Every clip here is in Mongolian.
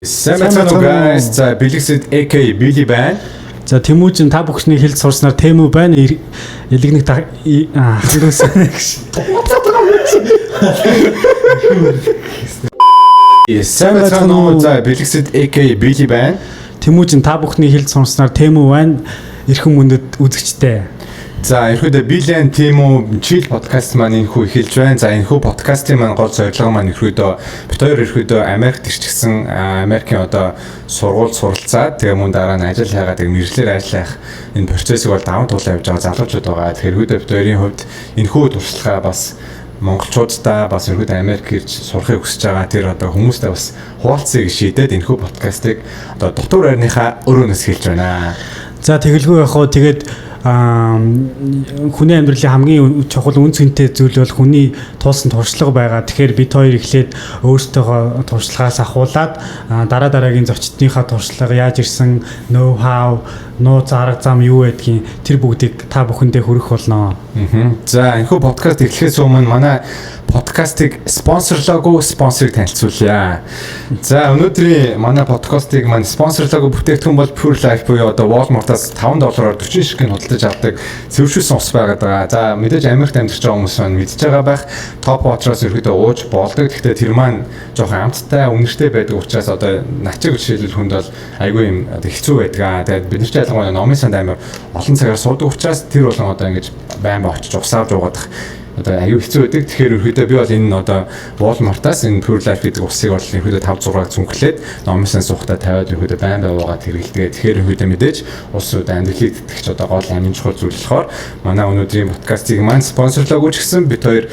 Сайн guys, за Billixit AK Billy байна. За Тэмүүжин та бүхний хэлж сурснаар Тэмүү байна. Илэгнэг хэрэгсэн гэж. Сайн за Billixit AK Billy байна. Тэмүүжин та бүхний хэлж сурснаар Тэмүү байна. Эрхэм мөндөд үзэгчтэй. За ерөөдөө Билэн Тэмүү Chill podcast маань энэхүү эхэлж байна. За энэхүү подкастын маань гол зорилго маань ерөөдөө бид хоёр ерөөдөө Америкт ирчихсэн Америкийн одоо сургууль суралцаад тэгээ мөн дараа нь ажил хайгаад мэржлэр ажиллах энэ процессыг бол даван туулаа явж байгаа залуучууд байгаа. Тэгэхээр ерөөдөө бид хоёрын хувьд энэхүү туршлагаа бас монголчуудаа бас ерөөдөө Америк ирж сурахыг хүсэж байгаа тэр одоо хүмүүстэй бас хуваалцъя гэж шийдээд энэхүү подкастыг одоо дотор ойрныхаа өрөөнөөс хэлж байна. За тэгэлгүй яхаа тэгээд хүний амьдралын хамгийн чухал үн цэнтэй зүйл бол хүний туулсан туршлага байгаа. Тэгэхээр бид хоёр эхлээд өөрсдөө туршлагаас ахуулаад дараагийн зочдынхаа туршлага яаж ирсэн, know how, нууц арга зам юу байдгийг тэр бүгдийг та бүхэндээ хүргэх болно. За энэхүү подкаст эхлэхээс өмнө манай подкастыг спонсорлоогүй спонсорыг танилцуулъя. За өнөөдрийн манай подкастыг спонсорлоогүй бүтээгдэхүүн бол Pure Life буюу одоо Walmart-аас $5-оор 40 ширхэг худалдаж авдаг зөвшөөрсөн ус байгаа. За мэдээж Америкт амьдарч байгаа хүмүүс маань мэдж байгаа байх. Топ Water-аас ерөөдөө ууж болдог. Гэхдээ тэр маань жоохон амттай, үнэртэй байдаг учраас одоо начиг жишээлбэл хүнд бол айгүй юм хэцүү байдаг. Тэгээд бид нар ч ялангуяа номын санд амар олон цагаар суудаг учраас тэр болон одоо ингэж байн очиж усааж уугаадах одоо аюу хэцүү байдаг. Тэгэхээр ерөөдөө би бол энэ одоо Walmart-аас энэ Pure Life гэдэг усыг бол ерөөдөө 5-6 зүнхлээд номынсан сухтаа тавиад ерөөдөө байн байгаад хэрэглэдэг. Тэгэхээр ерөөдөө мэдээж усууд амьдралыг тэтгэж одоо гол амин чухал зүйл болохоор манай өнөөдрийн подкастыг маань спонсорлоогүй ч гэсэн бид хоёр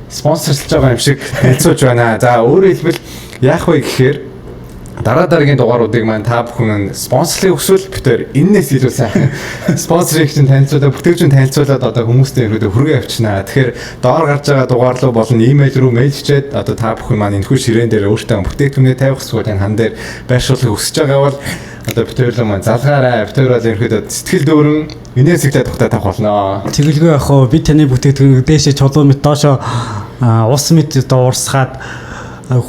спонсорлж байгаа юм шиг хэлцүүлж байна. За өөрөөр хэлбэл яах вэ гэхээр дараагийн дугааруудыг маань та бүхэн спонсорлыг өсвөл бид хоёр энэс илүү сайхан спонсорыг чинь танилцуулаад бүтээгдэхүүн танилцуулаад одоо хүмүүстэй ирээд хүргээ авчнаа. Тэгэхээр доор гарч байгаа дугаар руу болон имэйл рүү мэйл хийчээд одоо та бүхэн маань энэхүү ширээн дээр өөртөө бүтээгдэхүүнээ тавих эсвэл энэ хан дээр байршуулахыг хүсэж байгаа бол одоо бид хоёрлоо маань залгаарай. Бид хоёр бол ерөөдөө сэтгэл дүүрэн энэс ихлээд тухтай тавих болно. Тэгэлгүй яхаа би таны бүтээгдэхүүн дээшээ чулуу мэт доошоо ус мэт одоо урсгаад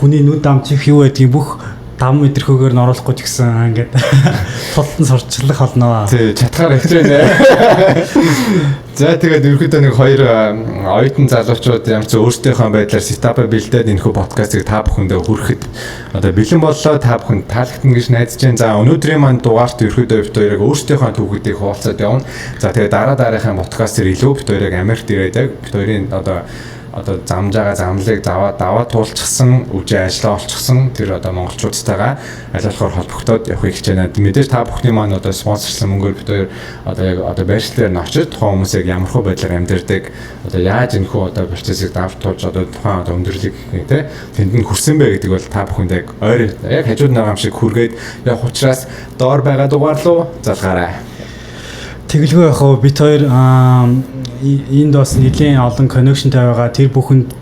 хүний нүд ам чих юу байдгийг бүх 5 метрхөөр н оруулахгүй ч гэсэн ингээд тултан сурчлах болно. Тий, чатгаар хэвчээ. За тэгээд ерөөдөө нэг хоёр оюутан залуучууд ямар ч өөрсдийнхөө байдлаар сетапа бэлдээд энэхүү подкастыг та бүхэндээ хүрэхэд одоо бэлэн боллоо, та бүхэнд таалагдана гэж найдаж байна. За өнөөдрийн маань дугаарт ерөөдөө бид хоёрыг өөрсдийнхөө түүхүүдийг хуваалцаад явна. За тэгээд дараагийн подкастэр илүү бид хоёрыг Америкт ирээд бид хоёрын одоо замж байгаа замлыг даваа туулчихсан, үжээ ажиллаа олчихсан тэр одоо монголчуудтайгаа аль болохоор холбогдоод явахыг хичээнэ. Мэдээж та бүхний маань одоо спонсорлсон мөнгөөр бид хоёр одоо байршлаар нь очиж тухайн хүмүүсийг ямар хөө байдлаар амьдэрдэг, одоо яаж энэхүү одоо процессыг давж туулж одоо тухайн одоо өндөрлөг тэнд нь хүрсэн бэ гэдэг бол та бүхэнд яг хажууд байгаа юм шиг хүргээд явах учраас доор байгаа дугаар руу залгаарай. Тэгэлгүй яхаа бид хоёр энд бас нэлийн олон коннекшнтэй байгаа. Тэр бүхэнд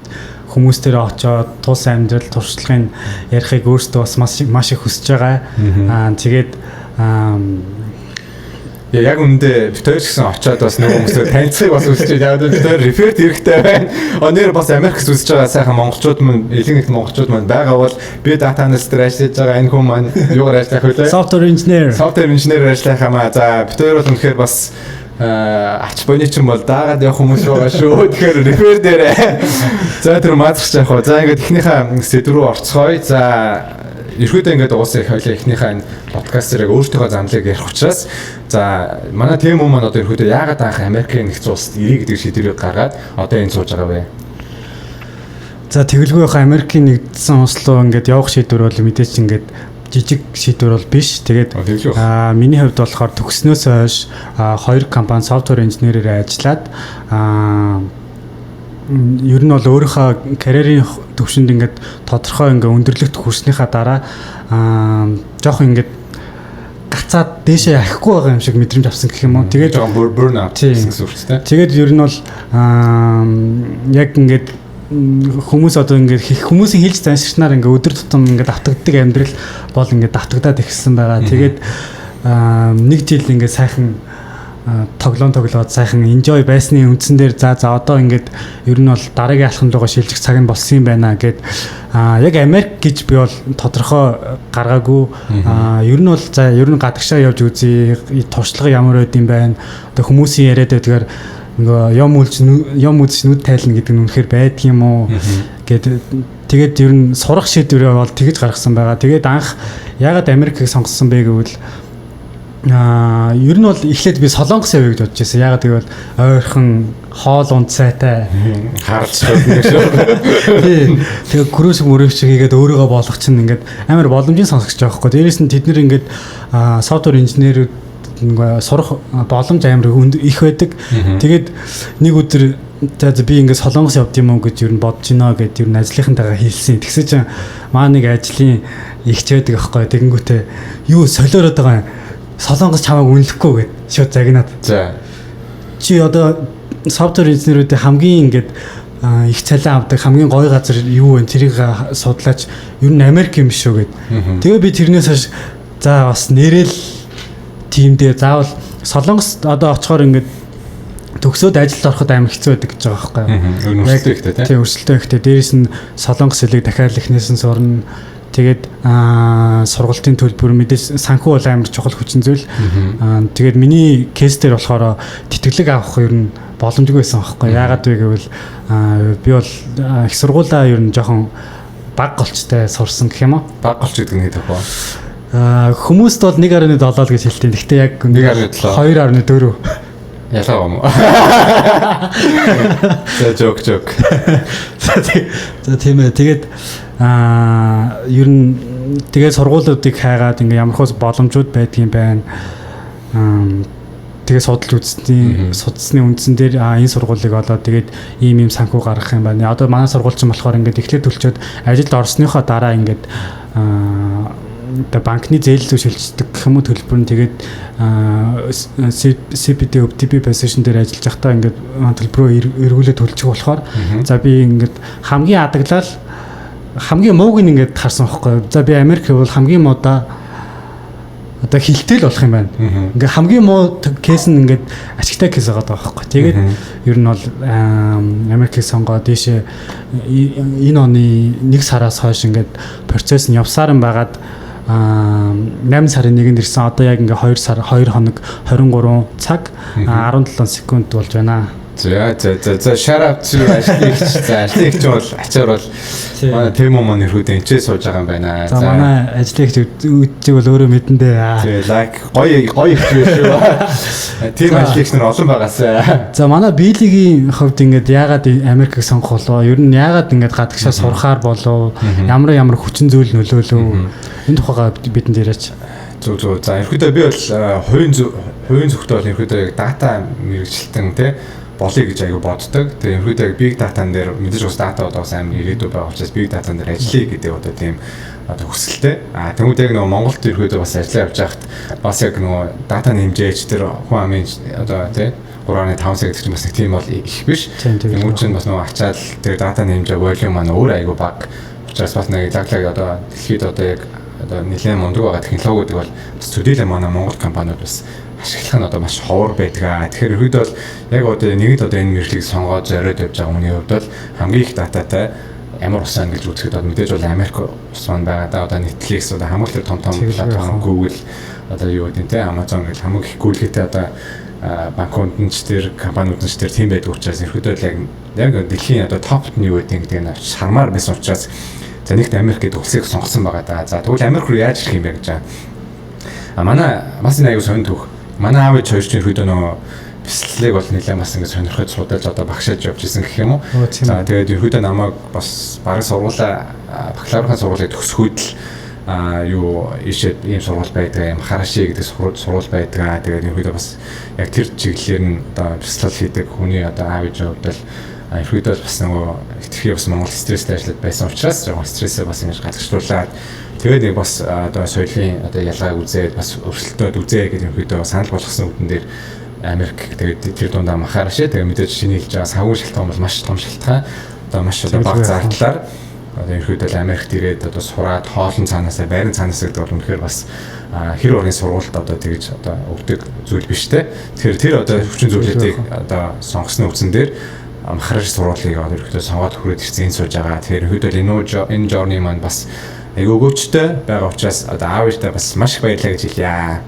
хүмүүстээр очоод тус амьдрал туршлагын ярихыг өөрсдөө бас маш их хүсэж байгаа. Тэгээд яг үндэ бид хоёр гэсэн очоод бас нэг хүмүүстэй танилцахыг бас хүсэж байгаа. Бид хоёр реферт хэрэгтэй байна. Өнөр бас Америкс үзэж байгаа сайхан монголчууд мань, элэг монголчууд мань байгаа бол би дата аналист дээр ажиллаж байгаа энэ хүн маань юугаар ажиллах вэ? Software engineer ажиллах юм аа. За бид хоёр бол үнэхээр бас ач боёнычин бол даагаад явах хүмүүс байгаа шүү. Тэгэхээр рефер дээр. За тэр маазарч яах вэ? За ингээд эхнийхээ сэдв рүү орцгоё. За ерөөдөө ингээд уусаа их хоёлаа эхнийхээ энэ подкастыг өөртөөхөө замлыг ярих учраас за манай Тэмүү маань одоо ерөөдөө яагаад анх Америкийн нэгдсэн улсад ирэх гэдэг шийдвэрийг гаргаад одоо энэ сууж байгаа вэ? За тэгэлгүй яхаа Америкийн нэгдсэн улс руу ингээд явах шийдвэр бол мэдээж ингээд жижиг шийдвэр бол биш. Тэгээд миний хувьд болохоор төгснөөс хойш 2 компани software engineer-ээр ажиллаад ер нь бол өөрийнхөө карьерийн төвшөнд ингээд тодорхой ингээд өндөрлөгт хүрснийхаа дараа жоохон ингээд гацаад дээшээ ахихгүй байгаа юм шиг мэдрэмж авсан гэх юм уу. Тэгээд burnout гэсэн сүрчтэй. Тэгээд ер нь бол яг ингээд хүмүүс одоо ингээд хүмүүсийн хэлж занширснаар ингээд өдөр тутам ингээд давтагддаг амьдрал бол ингээд давтагдаад ихсэн байгаа. Тэгээд нэг жил ингээд сайхан тоглоод сайхан enjoy байсны үндсэн дээр за одоо ингээд ер нь бол дараагийн алхамд руугаа шилжих цаг нь болсон юм байна гэд яг Америк гэж би бол тодорхой гаргаагүй ер нь бол за ер нь гадагшаа явж үзье туршлага ямар байд юм байна одоо хүмүүсийн яриад байдгаар ингээ юм үзч нүд тайлна гэдэг нь үнэхээр байдаг юм уу гэд тэгээд ер нь сурах шийдвэрээ бол тэгж гаргасан байгаа. Тэгээд анх ягаад Америкийг сонгосон бэ гэвэл ер нь бол эхлээд би Солонгос явъя гэж бодож байсан. Ягаад гэвэл ойрхон хоол унд сайтай харж байна шүү. Тэгээ крүүс мөрөвч хийгээд өөрийгөө болгох чинь ингээд амар боломжийн сонсогч байгаа хгүй. Дээрээс нь тэд нэр ингээд софтвер инженерүүд сурах боломж амар их байдаг. Тэгээд нэг өдөр за би ингээд Солонгос явд юм уу гэж ер нь бодож байна гэд ер нь ажлынхантайгаа хэлсэн. Тэгсэн чинь маа нэг ажлын ихч байдаг аахгүй. Тэгэнгүүтээ юу солиороод байгаа Солонгос чамайг үнэлэхгүй гэд шууд загнаад. За. Чи одоо софтвер инженерүүдийн хамгийн ингээд их цалин авдаг хамгийн гоё газар юу вэ? Тэрийг судлаач ер нь Америк юм шүү гэд. Тэгээ би тэрнээс хойш за бас нэрэл тиймдээ заавал Солонгос одоо очихоор ингээд төгсөөд ажилд ороход амар хэцүү байдаг гэж байгаа байхгүй юу? Өрсөлдөө ихтэй тийм өрсөлдөө ихтэй. Дээрээс нь Солонгос хэлийг дахиад эхнээс нь сурна. Тэгээд сургалтын төлбөр мэдээж санхүү бол амар чухал хүчин зүйл. Тэгээд миний кейс дээр болохоор тэтгэлэг авах ер нь боломжгүй байсан байхгүй. Яагаад вэ гэвэл би бол их сургуулаа ер нь жоохон баг голчтой сурсан гэх юм уу? Баг голч гэдэг нь хэд вэ? Хүмүүст бол 1.7 гэж хэлдэг. Гэхдээ яг 2.4 ялаа юм. За жок. За тийм ээ. Тэгээд ер нь тэгээд сургуулиудыг хайгаад ингээ ямар хөөс боломжууд байдгийн байна. Тэгээд судалсны үндсэн дээр энэ сургуулийг олоод тэгээд ийм санхүү гаргах юм байна. Одоо манай сургууль ч болохоор ингээд эхлээд төлчөөд ажилд орсныхоо дараа ингээд банкны зээл зүй шилждэг гэх юм уу төлбөр нь тэгээд CPT OTP position дээр ажиллаж байхдаа ингээд төлбөрөө эргүүлээд төлчих болохоор за би ингээд хамгийн адаглал хамгийн мууг нь ингээд харсан байхгүй. За би Америк бол хамгийн муудаа одоо хилтэл болох юм байна. Ингээ хамгийн муу кейс нь ингээд ашигтай кейс байгаа байхгүй. Тэгээд ер нь бол Америкийг сонгоод дээшээ энэ оны 1 сараас хойш ингээд процесс нь явсаар нь байгаад 8 сарын 1-нд ирсэн. Одоо яг ингээ 2 сар 2 хоног 23 цаг 17 секунд болж байна. За shout out to ажлыгч. За ажлыгч бол ачаар бол манай Тэмо маань нэрхүүдээ энэчээ сууж байгаа юм байна. За манай ажлыгч үдчиг бол өөрөө мэдэндээ. Тэгээ лайк гоё их шүү. Тийм ажлыгч нар олон байгаасаа. За манай биелигийн хувьд ингээд яагаад Америкийг сонгох болов? Ер нь яагаад ингээд гадагшаа сурахаар болов? Ямар хүчин зүйл нөлөөлөв? Энэ тухайга бидэнд яриач. Зөв. За ерөөдөө би бол хувийн зөвхөн бол ерөөдөө дата мэрэгчлэлтэн тий болъё гэж аягүй боддог. Тэгээ ерөөдөө big data-н дээр мэдээж бас дата одоо сайн ирээдүй байгаа учраас big data-н дээр ажиллая гэдэг одоо тийм одоо хүсэлтэй. Тэгмүүд яг нөгөө Монголд ерөөдөө бас ажиллаа явж байхад бас яг нөгөө дата нэмжээч тэр хүн амын одоо тий 3.5 сая гэдэг чинь бас нэг тийм бол их биш. Тэгмүүд чинь бас нөгөө ачаал тэр дата нэмжээ volume маань өөр аягүй бага. Учраас бас нэг лаглаг одоо дэлхийд одоо яг одоо нэлээд мундаг байгаа технологиудыг бол бас төдийлөө манай Монгол компаниуд бас ашиглах нь одоо маш ховор байдаг. Тэгэхээр ерөөдөө бол яг одоо нэгд одоо энэ мэдлэгийг сонгоод зориод явж байгаа хүний хувьд бол хамгийн их дататай ямар усан гэж үзэхэд одоо мэдээж бол Америк ус маань байгаа да. Одоо Netflix одоо хамгийн том платформ Google одоо юу гэдэг те Amazon гэх хамгийн их гүйлгээтэй одоо банкунд нь ч тэр компаниуд нь ч тэр тийм байдаг учраас ерөөдөө яг дэлхийн одоо топт нь юу гэдэг нь шармаар байсан учраас за нэгт Америк гэдэг улсыг сонгосон байгаа да. За тэгвэл Америк руу яаж ирэх юм бэ гэж байгаа. Манай бас нэг аюу сонь түүх. Манай аав ээж хоёр чинь хөдөө нөгөө бэлслийг бол нэлээд бас ингэ сонирхож судалж одоо багшааж явж исэн гэх юм уу. За тэгээд ерөөдөө намайг бас бараг сургуулаа бакалаврын сургуулийг төгсгөөд л юу ийшээ ийм сургууль байдаг юм Хараши гэдэг сургууль байдаг. Тэгээд ерөөдөө бас яг тэр чиглэлээр нь одоо бэлслэл хийдэг хүний одоо аав ээж хувьд л ерөөдөө бас нөгөө итгэхий бас Монгол стресстэй ажиллаад байсан учраас жоохон стрессээ бас ингэж гадагшлуулаад тэгээд нэг бас одоо соёлын одоо ялгааг үзээд бас өрсөлдөөд үзээ гэдэг ерөөдөө санал болгосон үдэн дээр Америк тэгээд тэр дундаа махаараш тэгээд мэдээж шинэ хэлж байгаа санхүү шалтгаан бол маш том шалтгаан одоо маш одоо бага зардлаар одоо ерөөдөө Америкт ирээд одоо сураад хоолн цаанаасаа байрын цаанаасаа гэдэг бол үнэхээр бас хэр орны сургуульд одоо тэгж одоо өгдөг зүйл биш те. Тэгэхээр тэр одоо хүчин зүйлүүдийг одоо сонгосны үгэн дээр анхаарч сургуулийг одоо ерөөдөө сонгоод хүрээд ирсэн сууж байгаа. Тэгэхээр ерөөдөө энэ journey маань бас айгүй өгөөчтэй байгаа учраас одоо аав ээжтэй бас маш их баярлалаа гэж хэлье.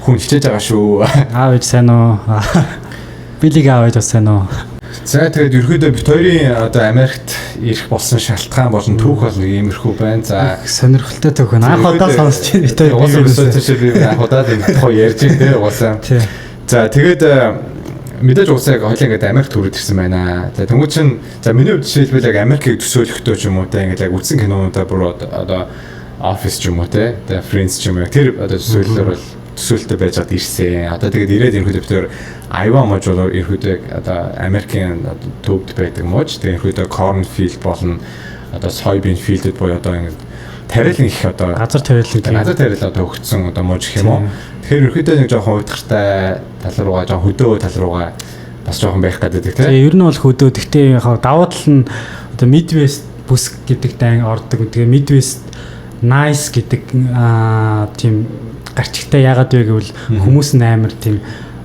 Хүн хичээж байгаа шүү. Аав ээж сайн уу? Билиг аав ээж бас сайн уу? За тэгээд ерөөдөө бит хоёрын одоо Америкт ирэх болсон шалтгаан болон түүх бол нэг иймэрхүү байна. За сонирхолтой түүх байна. Анх удаа сонсч байна. бит хоёр анх удаа энэ тухай ярьж байна те уусаа. За тэгээд мэдээж уусаа яг хоёлаа ингээд Америкт төрөд ирсэн байна. За тэнгуү чин за миний хувьд жишээлбэл яг Америкийг төсөөлөхдөө ч юм уу те ингээд яг үзсэн кинонуудаа бүр одоо Office ч юм уу те Friends ч юм уу тэр одоо төсөөллөөр бол төсөөлтөй байж хад ирсэн. Одоо тэгээд ирээд ерөнхийдөө бид төр Iowa мууж болоо ерөнхийдөө одоо Америкийн төвд байдаг мууж. Тэгээд ерөнхийдөө cornfield болон одоо soybean field-д буюу одоо ингэ тариалан их одоо газар тариалан одоо өгцсөн одоо мууж гэх юм уу. Тэгэхээр ерөнхийдөө нэг жоохон уйдгартай тал руугаа жоохон хөдөө тал руугаа бас жоохон байх гэдэг тийм. Тэгээ ер нь бол хөдөө. Гэхдээ яг даваа тал нь одоо Midwest бүс гэдэг дан ордог. Тэгээ Midwest nice гэдэг тийм гарчигтай яагаад вэ гэвэл хүмүүс нь амар тийм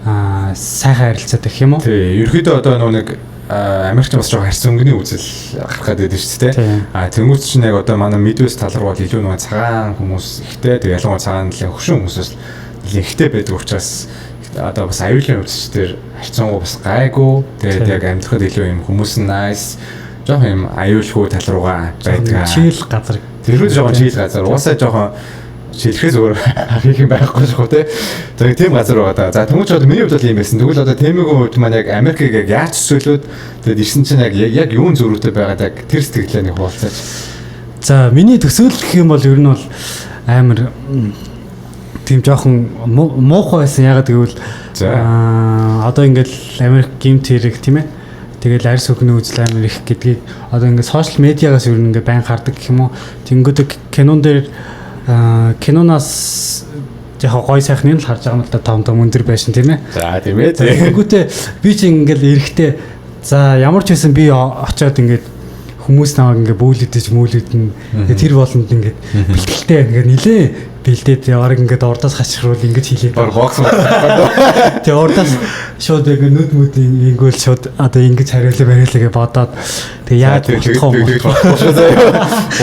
сайхан харилцаатай гэх юм уу? Тий, ерөөдөө одоо нэг Америкч бас жоохон харьцан өнгөний үзэл гарах гэдэг шүү дээ. Тэнгүүц чинь яг одоо манай Midwest тал руу илүү нэг цагаан хүмүүс ихтэй. Тэгээ ялангуяа цагаан нэлээд хөшүүн хүмүүсээс ихтэй байдаг учраас одоо бас аюулын өвчтөөр дээр харьцангуй бас гайгүй. Тэгээд яг амьдрахад илүү юм хүмүүс нь nice жоохон юм аюулгүй тал руугаа байдаг. Чийл газар. Тэрүүд жоохон чийл газар. Уусаа жоохон шилхэс өөр хийх юм байхгүй шүү те. За тийм газар байгаа. За тэмүүч одоо миний хувьд бол юм байсан. Тэгвэл одоо Тэмигийн хувьд маань яг Америкийг яг яаж төсөөлөөд тэгээд ирсэн чинь яг юун зөрүүтэй байгаад яг тэр сэтгэлээ нэг хуваалцаач. За миний төсөөлөх гэх юм бол ер нь бол амар тийм жоохон муухай байсан. Ягаад гэвэл одоо ингээл Америк гимт хэрэг тийм ээ. Тэгэл арьс өгнө үзэл амар их гэдгийг одоо ингээд сошиал медиагаас ер нь ингээд байн хардаг гэх юм уу. Тэнгүүд кинон дээр киноноос яг гой сайхныг л харж байгаа юм л да том өндөр байшин тийм ээ. За тийм ээ. Тэнгүүтээ би чи ингээл эрэхтэй за ямар ч байсан би очиод ингээд хүмүүс намайг ингээд бүүлэдэж тэр болонд ингээд бэлтгэлтэй ингээд нилээ бэлдээд яварг ингээд урдаас хашгируул ингээд хийлээ. Бокс. Тэгээ урдаас шууд ингээд нүд мүд ингүүл шууд одоо ингэж хариулаа бариулаа гэж бодоод тэгээ яаж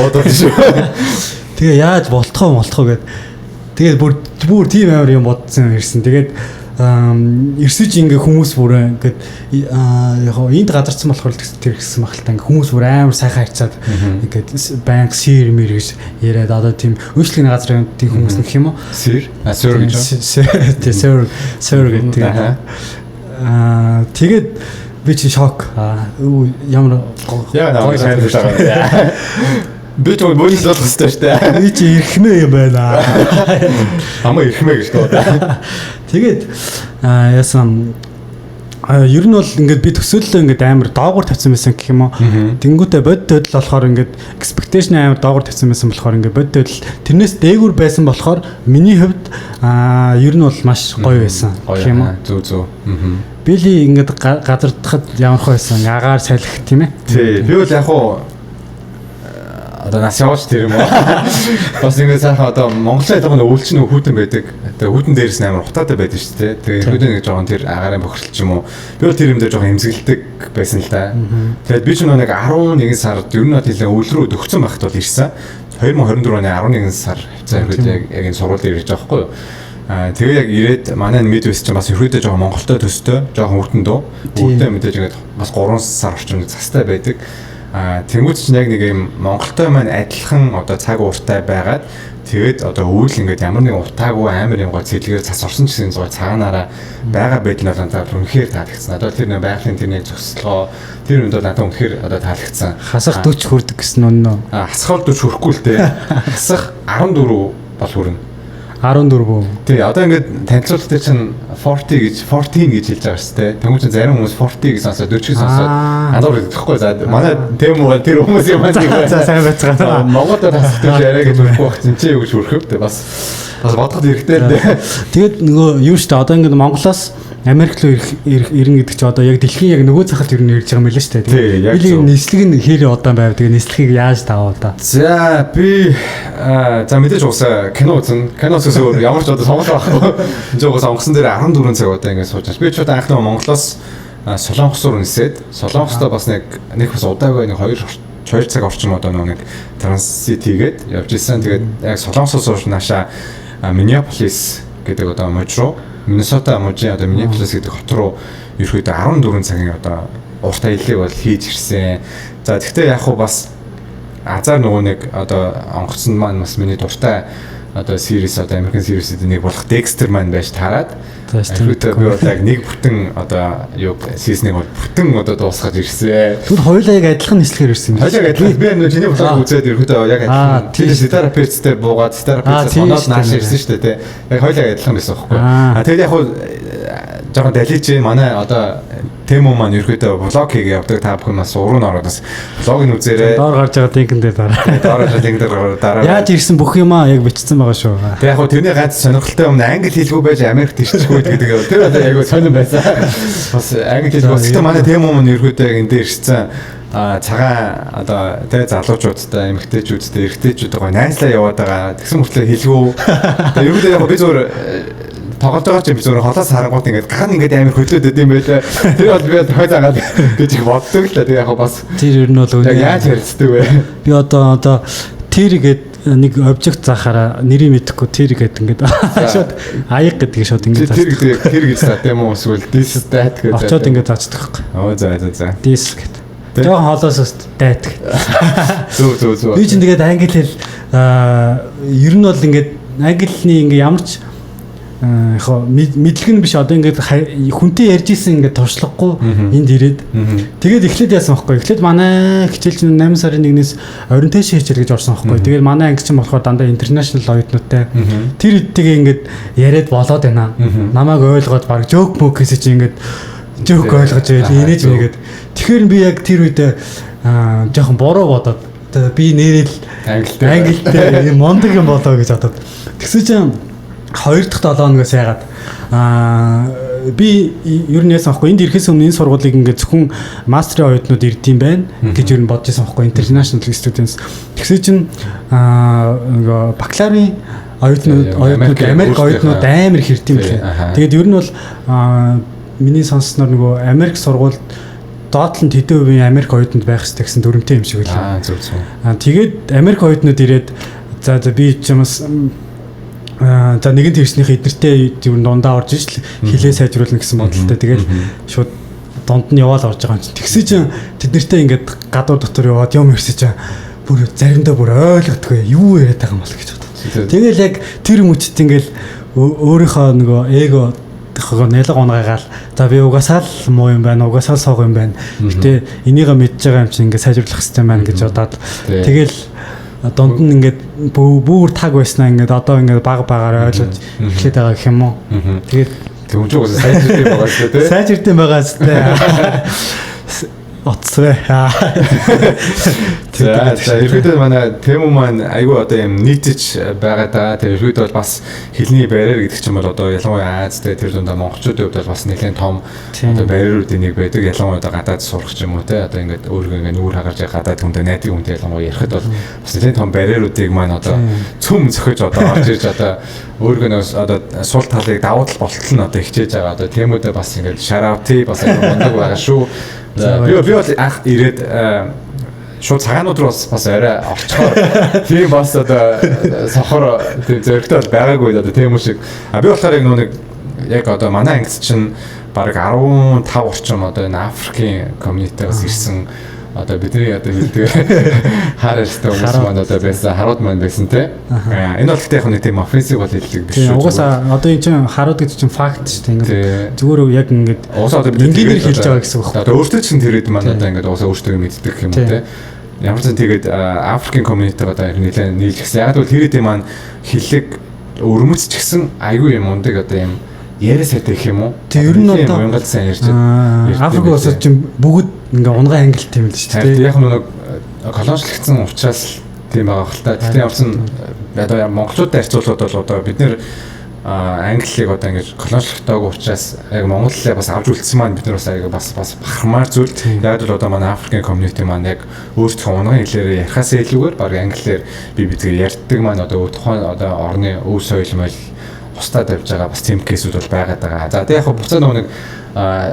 бодоод шүү. Тэгээ яаж болтхоо гэд. Тэгээд бүр тийм амар юм бодсон ирсэн. Тэгээд эрсэж ингээ хүмүүс бүр ингээд яг энд газарсан болохоор тэр гэсэн махалтай ингээ хүмүүс бүр амар сайхан харьцаад ингээд банк сэр мэр гэж яриад одоо тийм үйлчлэгний газрын тийм хүмүүс нөх юм уу? Сэр гэж. Сэр гэдэг. Тэгээд би чи шок. Ямар яа намайг хайрлаж байгаа. Би ч мөн л болох хэрэгтэй шүү дээ. Би чи ирхмээ юм байна. Хамаа ирхмээ гэж тоо. Тэгээд яасан ер нь бол ингээд би төсөөллөө ингээд амар доогуур тавьсан байсан гэх юм уу. Тэнгүүтээ бодит хөдөл болохоор ингээд expectation амар доогуур тавьсан байсан болохоор ингээд бодит хөдөл тэрнээс дээгүүр байсан болохоор миний хувьд ер нь бол маш гоё байсан гэх юм уу. Зүг. Били ингээд газардахад ямар хөө байсан агаар салхи тийм ээ. Тий. Би бол яг хуу одоо нас яваач тэр юм уу. Бас ингэ сайхан одоо Монголын ялангуяа үйлчлэн хүүтэн байдаг. Тэгээ хүүтэн дээрээс амар утаатай байдаг шүү дээ. Тэгээ ерөөдөө нэг жоохон тэр агарын бохирдол ч юм уу. Би бол тэр юм дээр жоохон эмзэгэлдэг байсан л да. Тэгээд би ч нэг 11 сард ер нь хэлээ үйл рүү төгссөн байхад бол ирсэн. 2024 оны 11 сар хавцаа ерөөдөө яг энэ сургууль дээр ирж байгаа байхгүй юу. Тэгээ яг ирээд манай Midwest ч бас ерөөдөө жоохон Монголтой төстэй, жоохон хүүтэн дөө. Хүүтэн мэдээж ингээд бас 3 сар орчим застай байдаг. Тэнгүүд чинь яг нэг юм Монголтой маань адилхан одоо цаг ууртай байгаад тэгээд одоо үйл ингээд ямар нэгэн утаагүй амар юм гоо цэлгээр цас орсон гэсэн зур цагаанаараа байгаа байдал нь надад үнэхээр таалагдсан. Одоо тэр нэг байгалийн тэрний зөкслөгөө тэр үнд надад үнэхээр одоо таалагдсан. Хасах 40 хүрдэг гэсэн үнэ нөө. Хасах 40 хүрэхгүй л дээ. Хасах 14 бол хүрнэ. 14 бөө. Тий, одоо ингээд танилцуулалтыг чинь 14 гэж хэлж байгаа шүү дээ. Тэнгуү чинь зарим хүмүүс 40 гэж сонсоод 40 гэж сонсоод андуур гэхгүй. За манай тэм үү тэр хүмүүс юм аа. За сайн байцгаана. Монголд тасдаг яриа гэж хэлэхгүй байх чинь чи юу гэж хүрхэв. Бас бодоход хэрэгтэй л дээ. Тэгээд нөгөө юу штэ одоо ингээд Монголоос Америк руу ирнэ гэдэг чи одоо яг дэлхийн яг нөгөө захад ер нь ирж байгаа юм л шүү дээ. Билийн нислэг нь хэр удаан байв. Тэгээд нислэгийг яаж таавал та. За би за мэдээж уусаа кино үзэн. Киноос өөр ямар ч одоо сонголт байхгүй. Жогоо сонгосон дээр 14 цаг удаа ингээд сууж байна. Би ч удаа анх нөгөө Монголоос Солонгос руу нисээд Солонгостой бас нэг бас удаагүй нэг 2 цаг орчим одоо нэг транзит хийгээд явж исэн. Тэгээд яг Солонгосоос хойш наашаа Миннеаполис гэдэг одоо мужи руу Миннесота мужийн одоо Миннеаполис гэдэг хот руу ерөөдөө 14 цагийн одоо урт аяллыг бол хийж ирсэн. За тэгвэл яг хуу бас азар нөгөө нэг одоо онгоцсон маань бас миний дуртай одоо series одоо American series-ийн нэг болох Dexter маань байж таарад. Тэрүүтэй би одоо яг нэг бүтэн одоо юу season-ыг бол бүтэн одоо дуусгаж ирсэн. Түр хоёулаа яг адилхан нислэгээр ирсэн. Хоёулаа адилхан. Би энэ чиний блог үзээд ерөөдөө яг адилхан. Тэр терапевттэй буугаад терапевтээс оноод нааш ирсэн шүү дээ. Яг хоёулаа адилхан байсан байхгүй. Тэгээд яг хуу жоохон далиж манай одоо Тэмо маань ерөөдөө блог хийгээ явдаг та бүхэн бас уруу н ороод бас блог нь үзээрэй. Доор гарч байгаа линкэн дээр дараа. Доор гарч линк дээр дараа. Яаж ирсэн бүх юмаа яг бичсэн байгаа шүү. Тэг яг хөө тэрний ганц сонирхолтой юм англи хэлгүй байж Америкт ирчихгүй гэдэг. Тэр одоо яг сонирн байсан. Бас англи хэлгүй. Гэхдээ манай Тэмо маань ерөөдөө яг энэ дээр ирсэн цагаан одоо тэ залуучуудтай эмэгтэйчүүдтэй эрэгтэйчүүдтэйгээ найзлаа яваад байгаа. Тэгсэн мөртлөө хэлгүй. Тэгээ ерөөдөө яг би зөвөр тоглож байгаа ч би зөвөр холоос харангуут ингээд ган ингээд амар хөлөөд өгд юм байлаа. Тэр бол би хойзаагаад гэж их боддог л та. Тэгээ яг бас тэр ер нь бол яг яаж харилцдаг вэ? Би одоо тэр гээд нэг обжект заахаараа нэрийг мэдэхгүй тэр гээд ингээд шууд аяг гэдэг шууд ингээд тэр гэж та тийм үү эсвэл this that гэдэг очоод ингээд заачдаг. Оо за this гэдэг. Жоо холоос дайт. Зүг. Би чинь тэгээд англи хэл ер нь бол ингээд англиний ингээд ямар ч яг мэдлэг нь биш одоо ингээд хүнтэй ярьж исэн ингээд туршлагагүй энд ирээд тэгээд эхлээд яасан байхгүй. Эхлээд манай хичээлч 8 сарын 1-ээс orientation хичээл гэж орсон байхгүй. Тэгээд манай анги чинь болохоор дандаа international оюутнуудтай тэр үдтэйгээ ингээд яриад болоод байна. Намайг ойлгоод баг joke book гэсэн чинь ингээд joke ойлгож байл инээж нэгээд. Тэгэхээр би яг тэр үедээ жоохон буруу бодоод би нэрэл англитэй юм мондөг юм болоо гэж бодоод. Тэгсэн чинь 2 дахь 7 хоногоос яагаад би ер нь яасан байхгүй энд ирэхээс өмнө энэ сургуулийг ингээд зөвхөн мастерын оюутнууд ирдэм байна гэж ер нь бодож байсан байхгүй international students. Тэгсэн чинь ингээ бакалаврын оюутнууд Америк оюутнууд амар их ирдэм билээ. Тэгээд ер нь бол миний сонссноор нөгөө Америк сургуульд доотлон тэдэн хувийн Америк оюутнууд байх хэрэгтэй гэсэн дүрмтэй юм шиг байлаа. Зөв. Тэгээд Америк оюутнууд ирээд за би чамаас за нэгэн тэрснийхээ эднэртэй зөв дундаа орж иж хилээ сайжруулна гэсэн бодолтой. Тэгээд шууд дунд нь яваал орж байгаа юм чинь. Тэгсэн чинь тэд нартэй ингээд гадуур дотор яваад юм ирсэж бүр заримдаа бүр ойлгодгүй юу яриад байгаа юм бол гэж бодсон. Тэгэл яг тэр мөчт ингээд өөрийнхөө нөгөө эго нэлэг унгаагаал за би угаасаа л муу юм байна угаасаа л сог юм байна. Гэтэ энийгээ мэдж байгаа юм чинь ингээд сайжруулах хэрэгтэй байна гэж бодоод тэгэл дунд нь ингээд бүр таг байснаа ингээд одоо ингээд баг багаар ойлгож эхлэдэг байгаа гэх юм уу. Тэгээд тэгвэл сайжиртэй байгаа шүү дээ. Сайжиртэй байгаа шүү дээ. Оцвэ. За ерөөдөө манай Тэмо маань айгүй одоо юм нийтж байгаа даа. Тэр ерөөдөө бол бас хэлний барьер гэдэг чинь бол одоо ялангуяа Азтай тэр дундаа монголчуудын хувьд бол бас нэлээд том одоо барьеруудын нэг байдаг. Ялангуяа одоо гадаад сурах ч юм уу те одоо ингээд өөргөө ингээд нүүр хагарч гадаад хүнтэй найдын хүнтэй ялангуяа ярихад бол бас нэлээд том барьеруудыг маань одоо цөм зөхөж одоо орж ирж одоо өөргөнөөс одоо сул талыг давуу тал болтол нь одоо хичээж байгаа. Одоо Тэмотэ бас ингээд шараути бас мундаг байгаа шүү. Би бол анх ирээд шууд цагаанууд руу бас арай орчхоор тийм бас одоо сохор тийм зөрөгтэй байгаагүй одоо тийм үү шиг. Би болохоор яг нэг яг одоо манай ангид чинь бараг 15 орчим одоо энэ Африкийн community-гаас ирсэн одоо бидний одоо хэлдэг хараарстай хүмүүс маань одоо байсан харууд маань байсан те. Энэ бол тэгэх нэг тийм offensive бол хэллэг биш шүү. Угаасаа одоо энэ чинь харууд гэж чинь факт шүү дээ. Ингээд зүгээр яг ингээд угаасаа одоо энгийнээр хэлж байгаа гэсэн үг байна. Одоо өөртөө чинь тэр хэд маань одоо ингээд угаасаа өөртөө мэддэг юм те. Ямар ч тэгээд Африкийн community одоо нэлээд нийлжсэн. Яг бол тэр хэд маань хэллэг өрмөц ч гэсэн айгүй юм ундаг одоо юм яриа сайтай гэх юм уу? Тэг ер нь одоо Монгол сайн ярьж Африк улсууд чинь бүгд ингээ унгаан ангилт юм л шүү дээ. Тэг яг нэг колоничлогдсон учраас тийм байгаа хэл та. Тэгтээ явсан одоо монголчуудад харьцуулбал бол одоо бид нэр Англиг одоо ингэж колоничлогдоогүй учраас яг Монголыг бас авч үлдсэн маань бид нар бас бахармаар зүйл. Яг л одоо манай Африкийн community маань яг өөрсдөө унган хэлээр ярихаас илүүгээр баг англиэр бие ярьдаг маань одоо тухайн одоо орны өв соёл мөл устдад тавьж байгаа бас тийм кейсүүд бол байгаад байгаа. За тэг яг буцаа нэг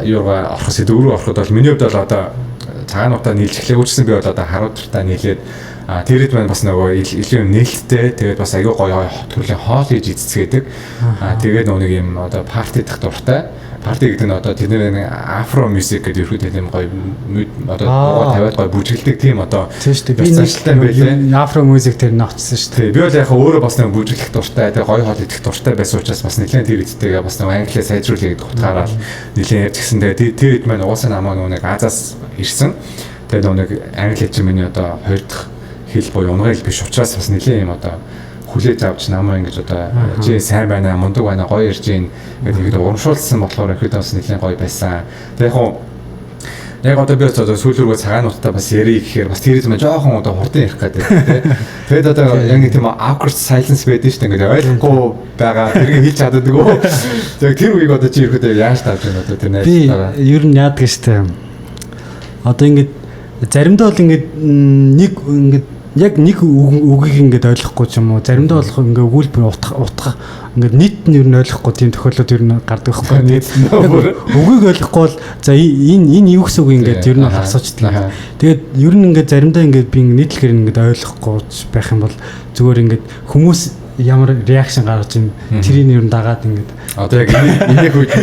юугаа орох сэдв рүү ороход бол миний хувьд бол одоо цагаануудаа нийлж эхлэх үчсэн би бол одоо харуудтаа нийлээд тэрэд маань бас нөгөө илүү нээлттэй тэгээд бас аягүй гоё төрлийн хоол хийж эзэцгээдэг. Тэгээд нөгөө нэг юм одоо парти дах дуртай. Парти гэдэг нь одоо тэдний нэг афро мьюзик гэдэг ерөөдөө тийм гоё одоо тавиад гоё бүжгэлдэг тийм одоо тийм шүү дээ. Би нэг афро мьюзик тэр нь очсон шүү дээ. Би бол яг өөрөө бас нэг бүжгэлэх дуртай, тэгээд гоё хоол идэх дуртай байсан учраас бас нэлээд тэр эдтэйгээ бас нэг англиа сайжруулъя гэдэг утгаараа нэлээд ярьж гисэн. Тэгээд тэр эд маань угаасаа намаа нэг Азаас ирсэн. Тэгээд нэг англи хэл миний одоо хоёр дахь хэл буюу унган хэл биш учраас бас нэлээд юм одоо хүлээж авч намаа ингэж одоо чи сайн байна, мундаг байна, гоё ирж гин гэдэг ихэд урамшуулсан болохоор ихэд бас нэлээд гоё байсан. Тэгээд яг одоо би одоо сүүлрүүгээ цагаануудтай бас ярих гэхээр бас тэр юм жоохон одоо хурдан ярих гэдэг тийм. Тэгээд одоо яг нэг тийм awkward silence байдаг шүү дээ. Ингээд ойлгохгүй байгаа тэрийг хэлж чаддаг уу. Яг тэр үеийг одоо чи ихэд яаж тавьж байна одоо тэр найзтайгаа. Би ер нь яадаг шүү дээ. Одоо ингээд заримдаа бол ингээд нэг ингээд яг нэг үгийг ингээд ойлгохгүй ч юм уу заримдаа болох ингээд өгүүлбэр утга ингээд нийт нь ер нь ойлгохгүй тийм тохиолдол ер нь гардаг байхгүй нийт үгийг ойлгохгүй бол за энэ юу гэсэн үг ингээд ер нь асуучдаг. Тэгээд ер нь ингээд заримдаа ингээд би нийтлэхээр ингээд ойлгохгүй байх юм бол зүгээр ингээд хүмүүс ямар реакшн гаргаж ин тэрийг ер нь дагаад ингээд одоо яг энийг үед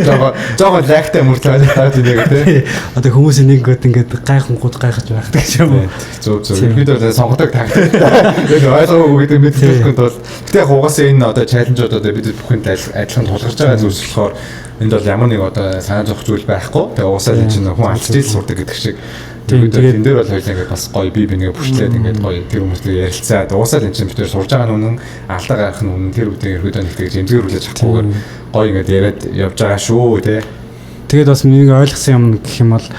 жоохон лайктай мөртлөө таад идэг тийм. Одоо хүмүүс нэггээд ингээд гайхангууд гайхаж байх гэж юм уу. Зөв. Бид бол сонгодог тактик. Яг ойлгоогүй гэдэг мэдээлэлд бол гэтээ яг угаасаа энэ одоо чаленжууд одоо бид бүхэнд адилхан тулгарч байгаа зүйлс болохоор энд бол ямар нэг одоо санаа зовх зүйл байхгүй. Тэгээ угаасаа энэ чинь хүн алж ил сурдаг гэдэг шиг. Тэгээд энэ дээр бол хоёул ингээд бас гоё бие бингээ бүрчлээд ингээд гоё тэр хүмүүстэй ярилцаад уусаал энэ чинь бид сурж байгаа нь үнэн алдаа гарах нь үнэн тэр үедээ ерөөдөө нэгтгэж эмзгэрүүлж авахгүйгээр гоё ингээд яриад явж байгаа шүү тий. Тэгээд бас миний ойлгосон юм гэх юм бол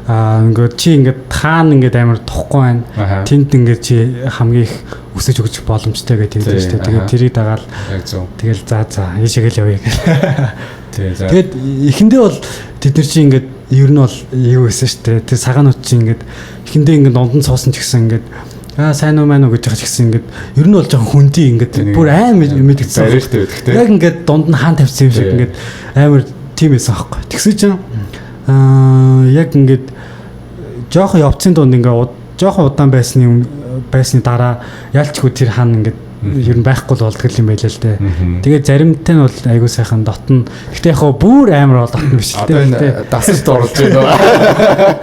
ингээд чи ингээд таана ингээд амар тухгүй байна. Тэнд ингээд чи хамгийн их өсөж өгч боломжтой гэдэг тийм шүү дээ. Тэгээд тэрийг дагаал тэгэл за ийшээгээл явъя гэх. Тэгээд эхэндээ бол тэд нар чи ингээд ер нь бол юу гэсэн шүү дээ. Тэр сагаанууд чи ингээд эхэндээ ингээд дунд цуусан ч гэсэн ингээд сайн уу маань уу гэж байгаа ч гэсэн ингээд ер нь бол жоохон хүндий ингээд бүр амар мэдгэцсэн. Яг ингээд дунд нь хаан тавьсан юм шиг ингээд амар тийм байсан аахгүй. Тэгсэн чинь яг ингээд жоохон явцын дунд ингээд жоохон удаан байсны дараа ялчгүй тэр хаан ингээд ер нь байхгүй л болдгол юм байлаа л дээ. Тэгээд заримтай нь бол айгуу сайхан дотн. Гэтэ яг бүр амар бол дотн биш. Гэтэ дасаж дурлж байна.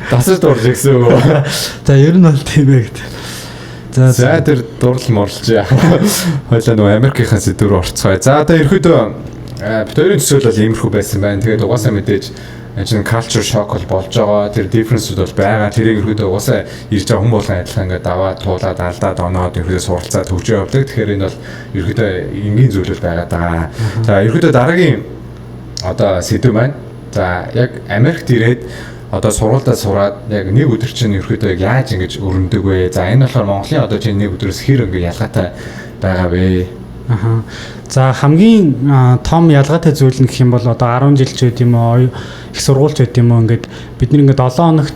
Дасаж дурлж гэсэн үг. За ер нь бол тийм ээ гэдэг. За тэр дурлал морлж яа. Хойлоо нөгөө Америкийнхаа сэдв рүү орцгоё. За одоо ерөөдөө бид хоёрын төсөөл бол иймэрхүү байсан байна. Тэгээд угаасаа мэдээж энэ culture shock бол болж байгаа. Тэр difference-үүд бол байгаа. Тэрийг ерөөдөө угаасаа ирж байгаа хүн болгон адилхан ингээд даваад туулаад алдаад оноод ерөөдөө суралцаад хөгжөө явдаг. Тэгэхээр энэ бол ерөөдөө энгийн зүйл бол байгаад байгаа. За ерөөдөө дараагийн одоо сэдв маань. За яг Америкт ирээд одоо сургуультай сураад яг нэг өдөр чинь ерөөдөө яаж ингэж өрнөдөг вэ? За энэ болохоор Монголын одоо чинь нэг өдрөөс хэр ингэ ялгаатай байгаа вэ? За хамгийн том ялгаатай зүйл нь гэх юм бол одоо 10 жил ч гэдэм үү их сургуульч гэдэм үү ингээд бид нэг 7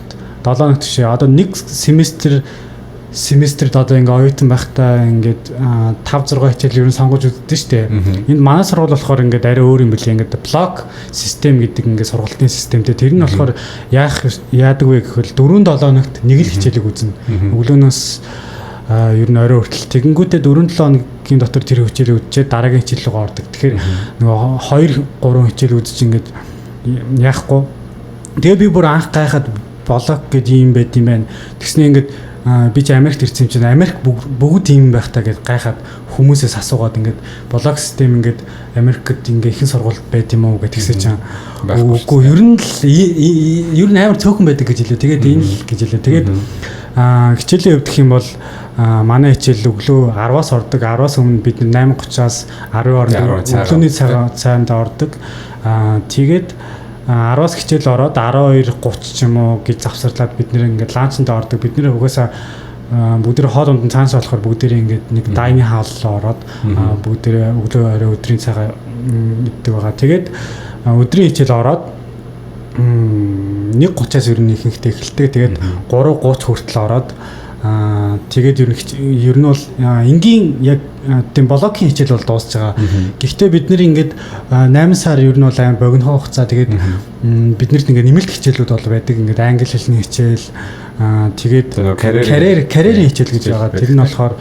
хоногт шээ одоо нэг семестрт одоо ингээ оюутан байхдаа ингээд 5-6 хичээл ер нь сонгож үздэг шүү дээ. Энд манай сургууль болохоор ингээд арай өөр юм билээ. Ингээд блок систем гэдэг ингээд сургалтын системтэй. Тэр нь болохоор яадаг вэ гэхэл 4-7 хоногт нэг л хичээлийг үзнэ. Өглөөнөөс ер нь орой хүртэл тэгэнгүүтээ 4-7 хоногийн дотор тэр хичээлийг үзчихээ дараагийн хичээл рүү ордог. Тэгэхээр нөгөө 2-3 хичээл үзэж ингээд яахгүй. Тэгээ би бүр анх гайхаад блок гэдэг юм байт юм байна. Тэгснэ ингээд би ч Америкт ирсэн юм чинь Америк бүгд тийм байх та гэж гайхаад хүмүүсээс асуугаад ингээд блок систем ингээд Америкт ингээ ихэн сургууль байт юм уу гэдгийгсээ чинь үгүй ер нь амар цөөхөн байдаг гэж хэлээ. Тэгээд энэ л гэж хэлээ. Тэгээд хичээлийн хувьд гэх юм бол манай хичээл өглөө 10-аас ордог. 10-аас өмнө бид 8:30-аас 10 хооронд өглөөний цайнд ордог. Тэгээд 10-аас хичээл ороод 12:30 ч юм уу гэж завсарлаад бид нэр ингээд ланчнд ордог. Бид нэр угаасаа бүгд хоол унд цаанаас болохоор бүгдээ ингээд нэг дайны хааллаа ороод бүгдээ өглөө орой өдрийн цагаа иддэг байгаа. Тэгээд өдрийн хичээл ороод 1:30-аас ер нь ихэнхдээ эхэлдэг. Тэгээд 3:30 хүртэл ороод тэгээд ер нь бол энгийн яг тийм блокийн хичээл бол дуусж байгаа. Гэхдээ бид нэр ингээд 8 сар ер нь бол аим богино хугацаа тэгээд биднэрт ингээд нэмэлт хичээлүүд бол байдаг. Ингээд англи хэлний хичээл тэгээд карьерийн хичээл гэж байгаа. Тэр нь болохоор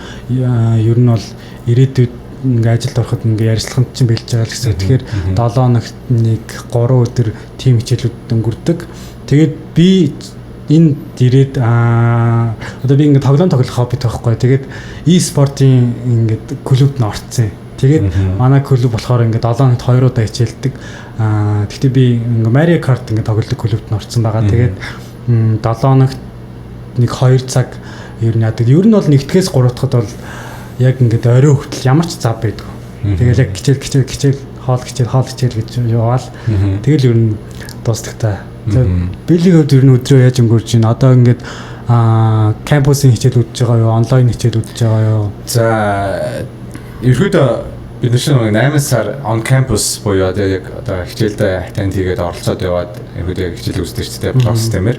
ер нь бол ирээдүйд ингээд ажилд ороход ингээд ярилцлаганд чинь бэлж байгаа л гэсэн. Тэгэхээр 7 хоногт нэг 3 өдөр тим хичээлүүд өнгөрдөг. Тэгээд би энд ирээд одоо би ингээд тоглох хоббит байхгүй. Тэгээд e-спортын ингээд клубт н орцсон. Тэгээд манай клуб болохоор ингээд 7 хоногт 2 удаа хичээлдэг. Гэхдээ би ингээд Mario Kart ингээд тоглох клубт н орцсон байгаа. Тэгээд 7 хоногт нэг 2 цаг ер нь яадаг. Ер нь бол 1-ээс 3 дахад бол яг ингээд орой хүртэл ямар ч зав байдгүй. Тэгэл яг хичээл хоол хичээл гэж яваал. Тэгэл ер нь дуустдаг та. Билийн хувьд ер нь өдрөө яаж өнгөрч байна? Одоо ингээд кампусын хичээл үзэж байгаа юу? Онлайн хичээл үзэж байгаа юу? За ерөөдөө бид нэг 8 сар on campus буюу яг одоо хичээлдээ attend хийгээд оролцоод яваад ерөөдөө хичээл үздэг ч тийм блог системээр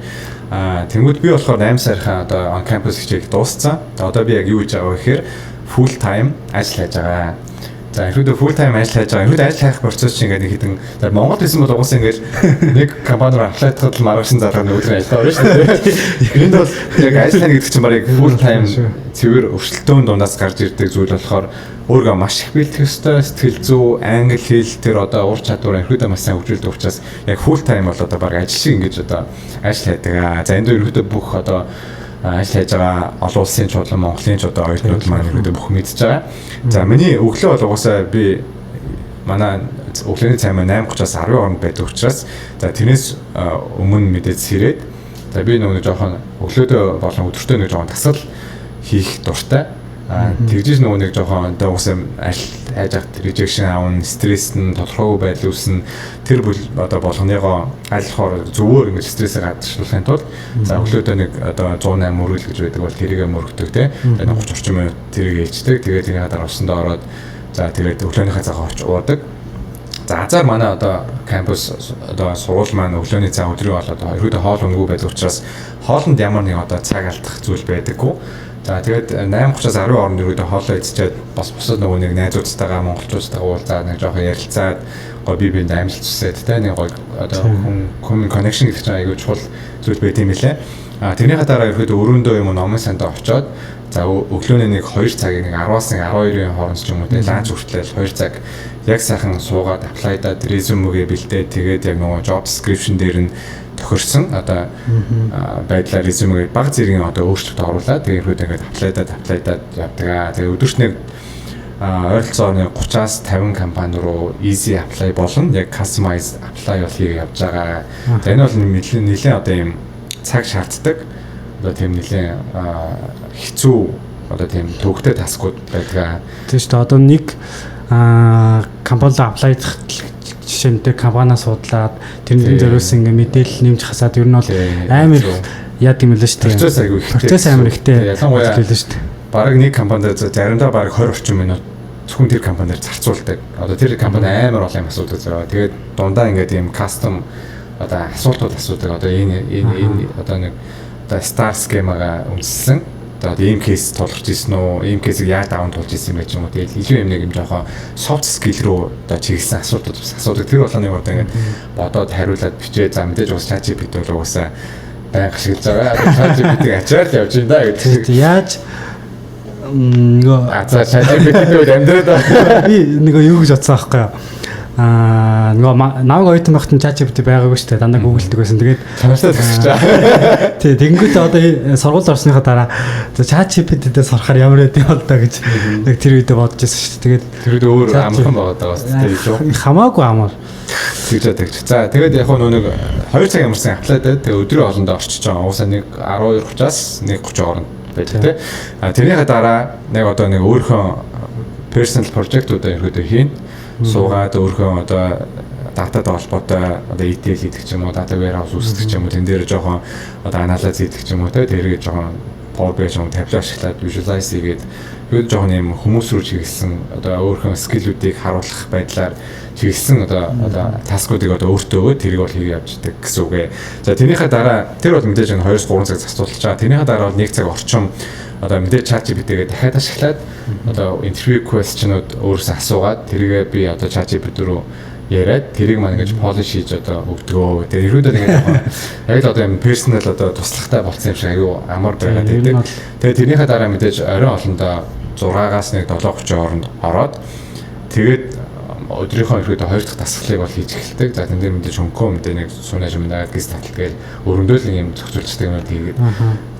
тэнгууд би болохоор 8 сарынхаа одоо on campus хичээл дууссан. Одоо би яг юу хийж байгаа вэ гэхээр full time ажил хийж байгаа. За ерөөдөө full time ажил хийж байгаа. Ерөөдөө ажил хайх процесс чинь ингээд нэг хэдэн за Монгол хэлсэн бол угаасаа ингээд нэг компанид аплайдахад маргаашин залгааны өдрийн ажиллаа байна шүү дээ. Энд бол яг ажил хайх гэдэг чинь барыг full time цэвэр өрсөлдөөн дундаас гарч ирдэг зүйл болохоор өөргөө маш их бэлтгэх ёстой, сэтгэл зүй, англи хэл тэр одоо ур чадвар ерөөдөө маш сайн хөгжүүлдэг учраас яг full time бол одоо баг ажил шиг ингэж одоо ажил хийдэг. За энд ерөөдөө бүх одоо ажил хийж байгаа олон улсын чуулган Монголын ч одоо оюутнууд маань ерөөдөө бүх мэдж байгаа. За миний өглөө бол угаасаа би манай өглөөний цай маань 8:30-аас 10 хооронд байдаг учраас за тэрнээс өмнө мэдээж сэрээд за би нэг жоохон өглөөдөө болон өдөртөө нэг жоохон тасал хийх дуртай. Тэгжиж нөгөө нэг жоохон одоо уусаа ажил хайж авах rejection аавн стресс нь тодорхойгүй байдал үүснэ тэр одоо болгоныгоо айлхоор зөвөр ингэ стрессээ гадагшлахын тулд за өглөөдөө нэг одоо 108 мөргөл гэж байдаг бол тэрийгэ мөргөдөг те 30 40 минут тэрийг ээлждэг тэгээд тэрийн дараа усандаа ороод за тэгээд өглөөнийхөө цагаа уудаг. За азар манай одоо кампус одоо сургууль маань өглөөний цаа өдрийн болоод ерөөдөө хоол унгүй байдаг учраас хоолнд ямар нэг одоо цаг алдах зүйл байдаггүй. За тэгээд 8:30-аас 10 хооронд ерөөдөө хоолоо идчихээд бас бусад нөгөө нэг найзуудтайгаа монголчуудтайгаа уулзаад нэг жоохон ярилцаад гоо бие биендээ амжилт хүсээд те нэг гоо одоо хүн connection гэдэг чинь аягүй чухал зүйл байт юм лээ. Тэрнийхээ дараа ерөөдөө өрөөндөө юм номын сандаа очиод за өглөөний нэг 2 цагийн нэг 10-аас 12-ийн хооронд ч юм уу те ланч хүртэл 2 цаг яг сайхан суугаад аплайдаад резюмегээ бэлдээд тэгээд яг нөгөө job description дээр нь тохирсон одоо байдлаар резюмегээ баг зэргийн одоо өөрчлөлт оруулаад тэгээд ерөөдөө ингээд аплайдаад явдаг. Тэгээд өдөрт нэг ойролцоогоор 30-аас 50 компани руу easy apply болно. Яг customize apply бол хийж явж байгаа. За энэ бол нэлээд одоо ийм цаг шаарддаг. Одоо тийм нэлээд хэцүү одоо тийм төвөгтэй таскууд байдаг. Тийм шүү дээ. Одоо нэг компанид аплайдах жишээнтэй компаниас судлаад тэрний зориулс ингээ мэдээлэл нэмж хасаад ер нь бол амар яа гэм л шүү дээ. Процесс амар ихтэй. Ялангуяа шүү дээ. Бараг нэг компанид заримдаа бараг 20 орчим минут зөвхөн тэр компаниар зарцуулдаг. Одоо тэр компани амар олон юм асуудаг заа. Тэгээд дундаа ингээд ийм кастом одоо асуултууд асуудаг. Одоо энэ одоо нэг одоо star schema-га үнэлсэн. Одоо ийм кейс тулгарч ирсэн үү? Ийм кейсийг яаж даван тулж ирсэн бэ ч юм уу. Тэгээд илүү юм нэг юм жоохон soft skill рүү одоо чиглэсэн асуудаг. Тэр болгоны урд ингээд бодоод хариулаад бичээ. За мэдээж ус ChatGPT бол угаасаа байнга ашиглаж байгаа. ChatGPT-г ачаад явж байна да гэдэг. Яаж нөгөө ChatGPT-д амьдраад би нөгөө юу гэж бодсон аахгүй юу? Нөгөө намайг оюутан байхад нь ChatGPT байгаагүй шүү дээ. Дандаа гуглдаг байсан. Тэгээд чамтай төгсөж. Тий, тэгэнгүүт одоо сургууль орсныхаа дараа ChatGPT-дээс сурахаар ямар байд юм бол та гэж яг тэр үедээ бодож байсан шүү дээ. Тэгээд тэр үед өөр амархан байгаад байгаа шүү дээ. Хамаагүй амар. Тэгж. За тэгээд яг нэг 2 цаг ямарсан аплайдаад тэгээд өдрийн хоолндоо орчиж байгаа. Уусаа нэг 12:30-аас 1:30 хооронд байдаг тий. Тэрнийхээ дараа нэг одоо нэг өөрийнхөө personal project-уудаа ерөөдөө хийн. Суугаад өөрийнхөө одоо дататай холбоотой одоо ETL хийдэг ч юм уу, data warehouse үүсгэх ч юм уу, тэн дээр жоохон одоо анализ хийдэг ч юм уу, тэргээ жоохон Power BI юм табло ашиглаад visualize хийгээд юу жоохон юм хүмүүс рүү чиглэсэн одоо өөрийнхөө скиллүүдийг харуулах байдлаар чиглэсэн одоо таскуудыг одоо өөртөө өгөө тэрийг бол хийгээ явждаг гэсэн үг ээ. За тэрнийхээ дараа тэр бол мэдээж 2-3 цаг застуулж байгаа. Тэрнийхээ дараа бол 1 цаг орчим одоо мэдээж ChatGPT-гээ дахиад ашиглаад одоо интервью question-ууд өөрөөсөө асуугаад тэргээ би одоо ChatGPT рүү яриад тэрийг маань ингэж polish хийж одоо өгдөгөө. Тэгээ ерөөдөө ингэж яг л одоо юм personal одоо туслахтай болсон юм шиг аюу амар байгаад байдаг. Тэгээ тэрнийхээ дараа мэдээж оройн олондоо 6-аас 7:30 хооронд ороод тэгээд өдрийнхөө ерөөдөө 2 дахь дасгалыг бол хийж эхэлдэг. За тэн дээр мэдээж хөнгөө мэдээ нэг сунаж юмнаад гис таталгээл өрөндөө л юм зохицуулчдаг юм тэгээд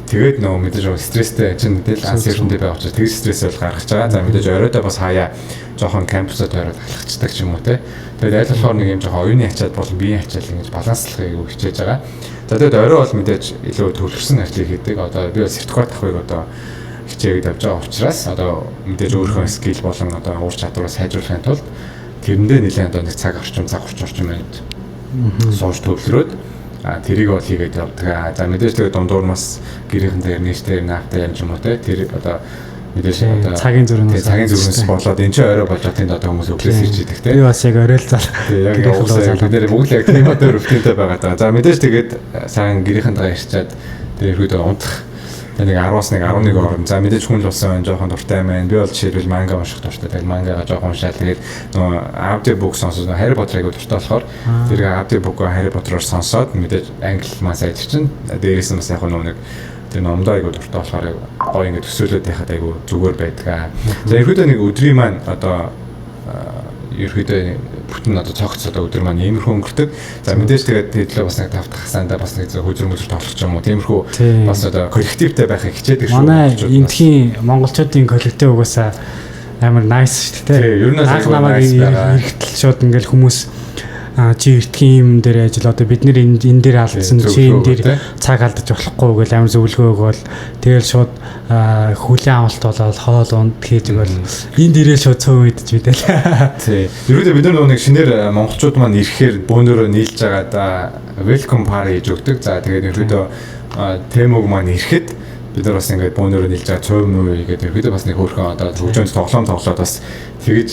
тэгээд нөгөө мэдээж стресстэй чинь мэдээж uncertainty байгаа учраас тэр стресс бол гаргаж байгаа. За мэдээж оройдоо бас хаяа жоохон кампусад тойроод алхацдаг ч юм уу те. Тэгээд аль болохоор нэг юм жоохон оюуны ачаад болон биеийн ачаал ингэж баланслахыг хичээж байгаа. За тэгээд орой бол мэдээж илүү төвлөрсөн ажлыг хийдэг. Одоо би бас сертификат авахыг одоо хичээгээд явж байгаа учраас одоо мэдээж өөрийнхөө скил болон одоо ур чадвараа сайжруулахын тулд тэрэндээ нэлээд одоо нэг цаг орчим байд. Сууж төвлөрөөд тэрийг бол хийгээд явдаг. За мэдээж тэгээд дундуур бас гэрийнхэн дээр нээжтэй наавтай юм ч юм уу те. Тэр одоо мэдээж одоо цагийн зүрхнээс болоод энэ ч орой болж байгаа тэнд одоо хүмүүс өглөөс ирж идэх те. Би бас яг оройлцал. Яг явуулсан. Бид бүгд яг тийм одоо рутинтай байгаа даа. За мэдээж тэгээд сайн гэрийнхэн дагаа ирчээд тэр ерөөдөө унтах. Нэг 10-аас 11 орон. За мэдээж хүн л болсон жоохон дуртай маань. Би бол жишээлбэл манга унших дуртай. Тэгээд мангага жоохон уншаад тэгээд нөгөө аудиобук сонсож Harry Potter-ыг дуртай болохоор тэр аудиобукоо Harry Potter-оор сонсоод мэдээж англи маань сайд чинь. Дээрээс нь бас яг нэг тэр номдоо айгу дуртай болохоор гоё ингэ төсөөлөд яхад айгу зүгээр байдаг. За ерөөдөө нэг өдрийн маань одоо ерөөдөө бүтэн одоо цогц одоо өдөр маань иймэрхүү өнгөрдөг. За мэдээж тэгээд тэдлээ бас нэг тавтах хасаандаа бас нэг хөзөр мөзөр тоглох ч юм уу. Тиймэрхүү бас одоо коллективтэй байхыг хичээдэг шүү. Манай эндхийн монголчуудын коллектив угаасаа амар nice шүү дээ. Ер нь анх намайг эргэтэл шууд ингээл хүмүүс чи эртгийн юм дээр ажил одоо бид нэр энэ дээр алдсан чи энэ дээр цаг алдаж болохгүй гэж амар зөвлөгөө өгөөл тэгэл шууд хүлийн авалт болоод хоол унд хийж өгөөл энэ дээрээ шууд цөөн идэж мэдэл. Тий. Ерөөдөө бид нар нэг шинээр монголчууд маань ирэхээр бөөнөрөө нийлж байгаа welcome party хийж өгдөг. За тэгээд ерөөдөө темог маань ирэхэд бид нар бас ингээд бөөнөрөө нийлж байгаа цөөн муу гэдэг ерөөдөө бас нэг хөөрхөн одоо хөгжөөнд тоглоод бас тэгэж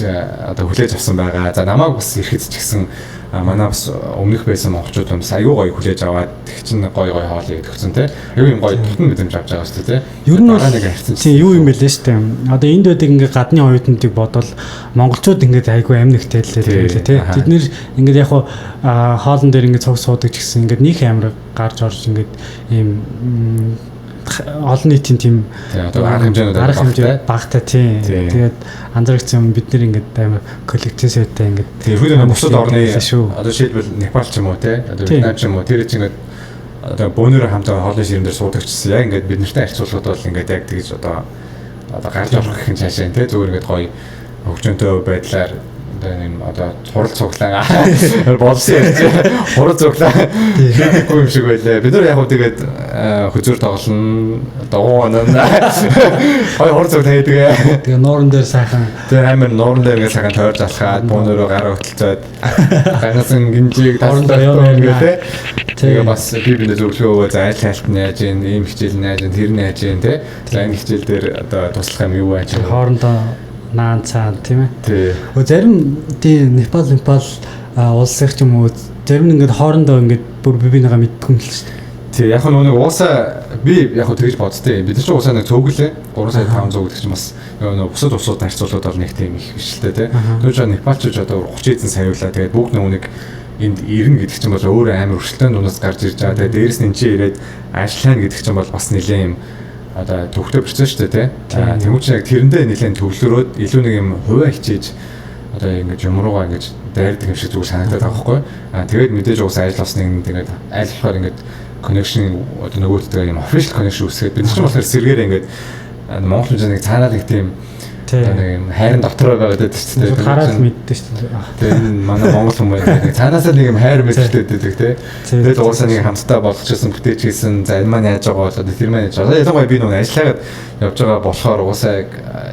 одоо хүлээж авсан байгаа. За намайг бас ирэхэд ч гэсэн манай бас өмнөх байсан монголчууд бас аюу гоё хүлээж аваад тэг чин гоё хоол идэх гэсэн те. Аюу юм гоё тутан мэдрэмж авч байгаа шүү дээ те. Ер нь бол тийм юу юм бэ лээ шүү дээ. Одоо энд байдаг ингээд гадны оюутнуудыг бодвол монголчууд ингээд аюу амьнагтай л те. Тэд нэр ингээд яг хоолн дээр ингээд цог суудаг ч гэсэн ингээд нөх амир гарч орж ингээд ийм олон нийтийн тийм одоо арга хэмжээ багтай тийм. Тэгээд анзаарчихсан бид нэр ингээд амар коллективтэй ингээд тэрхүү нэг бусад орны одоо жишээлбэл Непал ч юм уу те одоо Вьетнам ч юм уу тэр чинь ингээд одоо бөөнөрөө хамтаа хоолны ширэн дээр суудаг гэсэн яг ингээд бид нартай харьцуулахад бол ингээд яг тэгж одоо гарч орох гэх юм цаашаа те зүгээр ингээд гоё хөгжөнтэй байдлаар юм одоо хурал цуглаа болсон ярьж хурал цуглаа хийхгүй юм шиг байлаа. Бид нар яг хөө тэгээд хөзөр тоглоно дуугана хой хурал цуглаа хийдэг. Тэгээ нууран дээр сайхан тэгээ амар нууран дээр сайхан тойрж алхаад бөөнөрөө гараа хөтөлцөөд ганцхан гинжиг тасдаа ингээд тэгээ бас би биндээ зөвлөгөө өгөө за аль хайлт нь яаж ийн ийм хичээл нь яаж ийн тэр нь яаж ийн те за энэ хичээл дээр одоо туслах юм юу байж хоорондоо наан цаан тийм ээ. Тий. Зарим тийм Непал улсыг ч юм уу зарим ингээд хоорондоо ингээд бүр бибинийгаа мэддэг юм л шүү дээ. Тий, яг нэг уусаа би яг тэгж боддтой. Бид нар ч уусаа нэг цөглөө 3,500 гэдэг чинь бас нэг бусад улсууд харьцуулаад бол нэг тийм их биш л дээ тий. Тэгвэл Непалчууд одоо 30 эзэн саяулаа. Тэгээд бүгд нэг энд ирнэ гэдэг чинь бол өөр амар өршөлтөнд дундаас гарч ирж байгаа. Тэгээд дээрэс нь энэ чинь ирээд ажиллана гэдэг чинь бол бас нэлээд юм одоо төвхтэй процесс шүү дээ тий. Тэмүүч яг тэрэндээ нэлээд төвлөрөөд илүү нэг юм хуваа хичээж одоо ингэж юмруугаа ингэж дайрдаг юм шиг зүгээр санагдаад байгаа байхгүй. Тэгээд мэдээж уус ажил болсныг тэгээд аль болохоор ингэж connection одоо нөгөөдтэй юм official connection үүсгээд бид чинь болохоор сэргээр ингэж Монгол хэмжээний цаанаа нэг тийм нэг юм хайрын дотороо байгаад байдаг шүү дээ. Хараад мэддэг шүү дээ. Тэгээ энэ манай монгол хүмүүс нэг цаанаасаа нэг юм хайр мэдэртэй байдаг те. Тэгээд уусаа нэг хамтдаа болгочихсон бүтээж хийсэн за энэ маань яаж байгаа болоод тэр маань яаж байгаа. Ялангуяа би нэг ажиллаагаад явж байгаа болохоор уусаа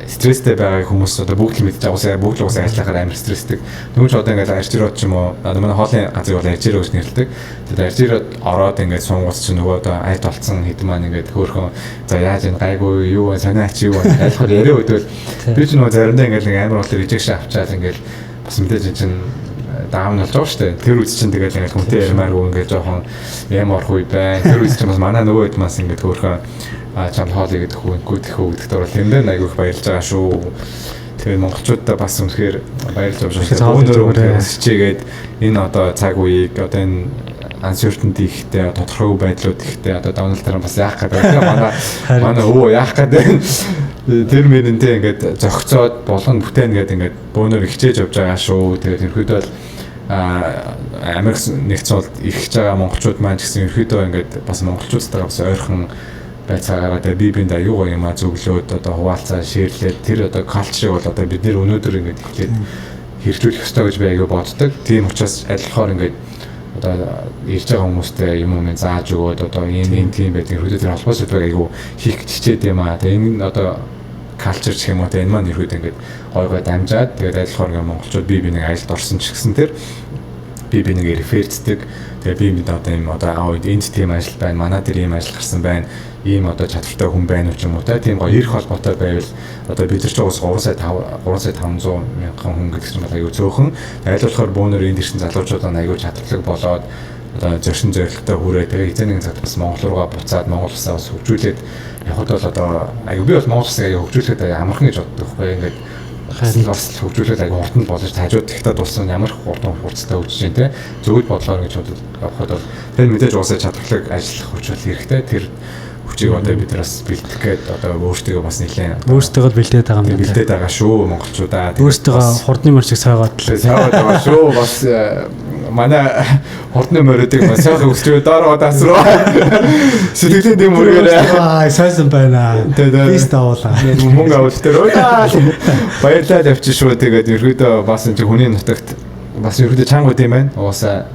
стресстэй байгаа хүмүүс одоо бүгд л мэдж байгаа бүгд л уусаа ажиллахаар амар стресстэй. Тэгвэл одоо ингээд арчирууд ч юм уу одоо манай хоолны газрыг бол арчироо гэж нэрлэдэг. Тэгээд арчирууд ороод ингээд суунгууд ч нөгөө одоо айд болцсон хэд маань ингээд хөөхөн за яаж энэ гайгүй юу санаач юу айлхаар яриа өдөл би ч нөгөө заримдаа ингээд нэг амар бол rejection авчаад ингээд бас мэдээж чинь даун болж байгаа шүү дээ. Тэр үс чинь тэгээд ингээд хүнтэй ярмааргүй ингээд жоохон юм орох үе байна. Тэр үс чинь бас манай нөгөө хэд мас ингээд хөөхөн чам хоолыг идэх үү гэдэгт бол тэндээ айгүйх баярлж байгаа шүү. Тэгээд монголчуудаа бас үнэхээр баярлж байгаа шүү. Өнөөдөр хичээгээд энэ одоо цаг үеийг одоо энэ uncertainty ихтэй тодорхой байдлууд ихтэй одоо давналт бас яах гэдэг манай өвөө яах гэдэг тэр мөрөнтэй ингээд зөгцөөд болгон бүтээн гэдэг ингээд бөөнөр хичээж явж байгаа шүү. Тэгээд ерөөдөө бол Америк нэгдсэн улсад ирж байгаа монголчууд маань ч гэсэн ерөөдөө ингээд бас монголчуудтайгаа бас ойрхон байцаагаараа тэгээ бие биендээ аюугаа юм зөвлөөд одоо хуваалцаа шеэрлээд тэр одоо калчрыг бол одоо бид нэр өнөөдөр ингээд эхлээд хэрэгжүүлэх ёстой гэж би аяга боддог. Тийм учраас адилхоор ингээд одоо ирж байгаа хүмүүстэй юм уу зааж өгөөд одоо энэ тийм байдаг ерөөдөө тэр холбоос үүдээ айгу хийх хичээд юм аа. Тэгээ энэ одоо калчр гэх юм уу тэгээ энэ маань ерөөдөө ингээд гой дамжаад тэгээд адилхоор ингээд монголчууд бие биенийг ажилд орсон ч гэсэн тэр бие биенийг реферцдэг. Тэгээ бие биед одоо юм одоо энд тийм ажил байна. Манай дээр ийм ажил гарсан байна. Ийм одоо чадвартай хүн байна уу ч юм уу тийм гоё ирэх холбоотой байвал одоо бид нар ч уус 3 сая 500 мянган хүн гэдэг чинь аюу цөөхөн айлуулахаар бөөнөр энд ирсэн залуучууд аюу чадварлаг болоод одоо зөрчин зорилготой хүрээ тэгээ эзэн нэг цаг бас Монгол руугаа буцаад Монгол улсаа бас хөгжүүлээд явхад бол одоо аюу би бол Монгол улсаа аюу хөгжүүлэхэд амархан гэж боддог байхгүй ингээд харин бас хөгжүүлээд аюу хурдан болж хажууд ихтэй дулсан ямар хурдан хурцтай хөгжиж дээ зөвөд бодлоор гэж боддог явхад бол тэр мэдээж уусаа чадварлаг ажиллах хөгжүүл хэрэгтэй тэр хүчийг одоо бид бас бэлтгэх гээд одоо өөртөө бас нэлээд өөртөө бэлдээд байгаа юм бэлдээд байгаа шүү монголчуудаа өөртөө хурдны морчиг сойгоод байгаа шүү бас манай хурдны морьдыг бас сайхан өсчөө дараа дасруу сэтгэлийн дэм үргээрээ сайсан байна бист авуулаа мөнгө авал тэр баярлалаа явчих шүү тэгээд ерөөдөө бас энэ хүний нутагт бас ерөөдөө чангууд юм байна уусаа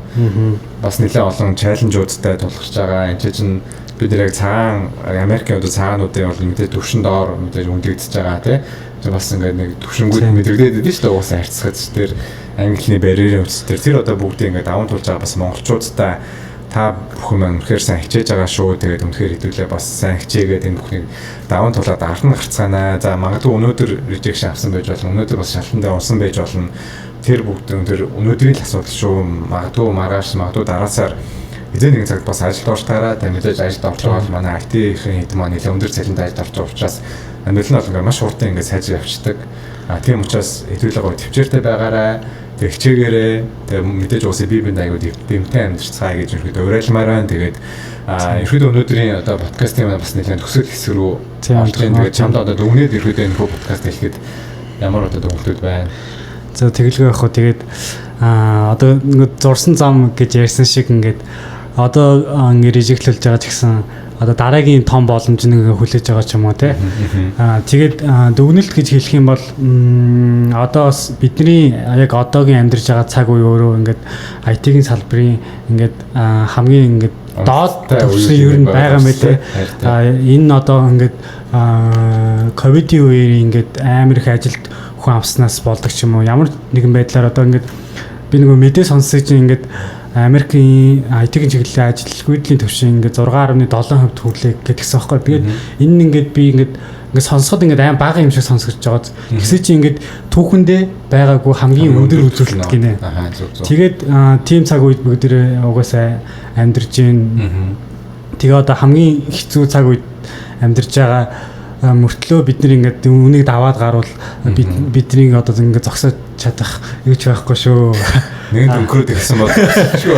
бас нэлээд олон чаленжуудтай тулгарч байгаа энэ чинь бид яг цагаан Америкийн одоо цагаануудын бол мэдээ төвшин доор мэдээж үндэгдэж байгаа тийм бас ингээд нэг төвшингүүд мэдрэгдээд байдаг шүү дээ уусаа харьцахад тэр англиний барьерийн үстээр тэр одоо бүгдийг ингээд даван тулж байгаа бас монголчуудтай та бүхэн маань үнэхээр сайн хичээж байгаа шүү тэгээд үнэхээр хэдүүлээ бас сайн хичээгээд энэ бүхнийг даван тулаад ард нь гарцгаанаа за магадгүй өнөөдөр rejection авсан байж болно өнөөдөр бас шалтандаа унсан байж болно тэр бүгд өнөөдрийн л асуудал шүү магадгүй маргааш магадгүй дараасаар эзэн нэг цагт бас ажилд орчтаараа та мэдээж ажилд орж байгаа бол манай IT-ийн хэд маань нэлээд өндөр цалинтай ажилд орж байгаа учраас амьдрал нь бол ингээд маш хурдан ингээд сайжрах явцдаг. Тийм учраас хэдүүлээ гоё төвчээртэй байгаарай. Тэг хичээгээрээ тэг мэдээж уусаа бие биендээ аягүй дэмтэй амьдцгаая гэж ерөөдөө уриалмаар байна. Тэгээд ерөөдөө өнөөдрийн одоо подкастын маань бас нэлээд төсөөл хэсэг рүү орж ийн. Тэгээд чамд одоо дүгнээд ерөөдөө энэ подкаст хэлэхэд ямар одоо дүгнэлтүүд байна. За тэгэлгүй явах уу тэгээд одоо ингээд зурсан зам гэж ярьсан шиг ингээд одоо ингээд режиклүүлж байгаа ч гэсэн одоо дараагийн том боломж нэг хүлээж байгаа ч юм уу те. Тэгээд дүгнэлт гэж хэлэх юм бол одоо бас бидний яг одоогийн амьдарч байгаа цаг үе өөрөө ингээд IT-ийн салбарын ингээд хамгийн ингээд доод төвшин ер нь байгаа мэй те. Энэ одоо ингээд ковидын үеэр ингээд амар их ажилд хүн авснаас болдог ч юм уу ямар нэгэн байдлаар одоо ингээд би нөгөө мэдээ сонсож ингээд Америкийн IT-ийн чиглэлийн ажилгүйдлийн төвшин ингээд 6.7% хүрлээ гэдгийгсэн байхгүй. Тэгээд энэ нь ингээд би ингээд сонсоход ингээд аим бага юм шиг сонсгож байгаа. Гэсэн чинь ингээд түүхэндээ байгаагүй хамгийн өндөр үзүүлэлт гинэ. Тэгээд team цаг үед бүгдээ угаасаа амьдарч гин. Тэгээ одоо хамгийн хэцүү цаг үед амьдарч байгаа мөртлөө бид нэг ингээд үнийг даваад гарвал бидний одоо ингээд зогсоод чадах юу ч байхгүй шүү. Нэг өнгөрөөд ирсэн бол шүү.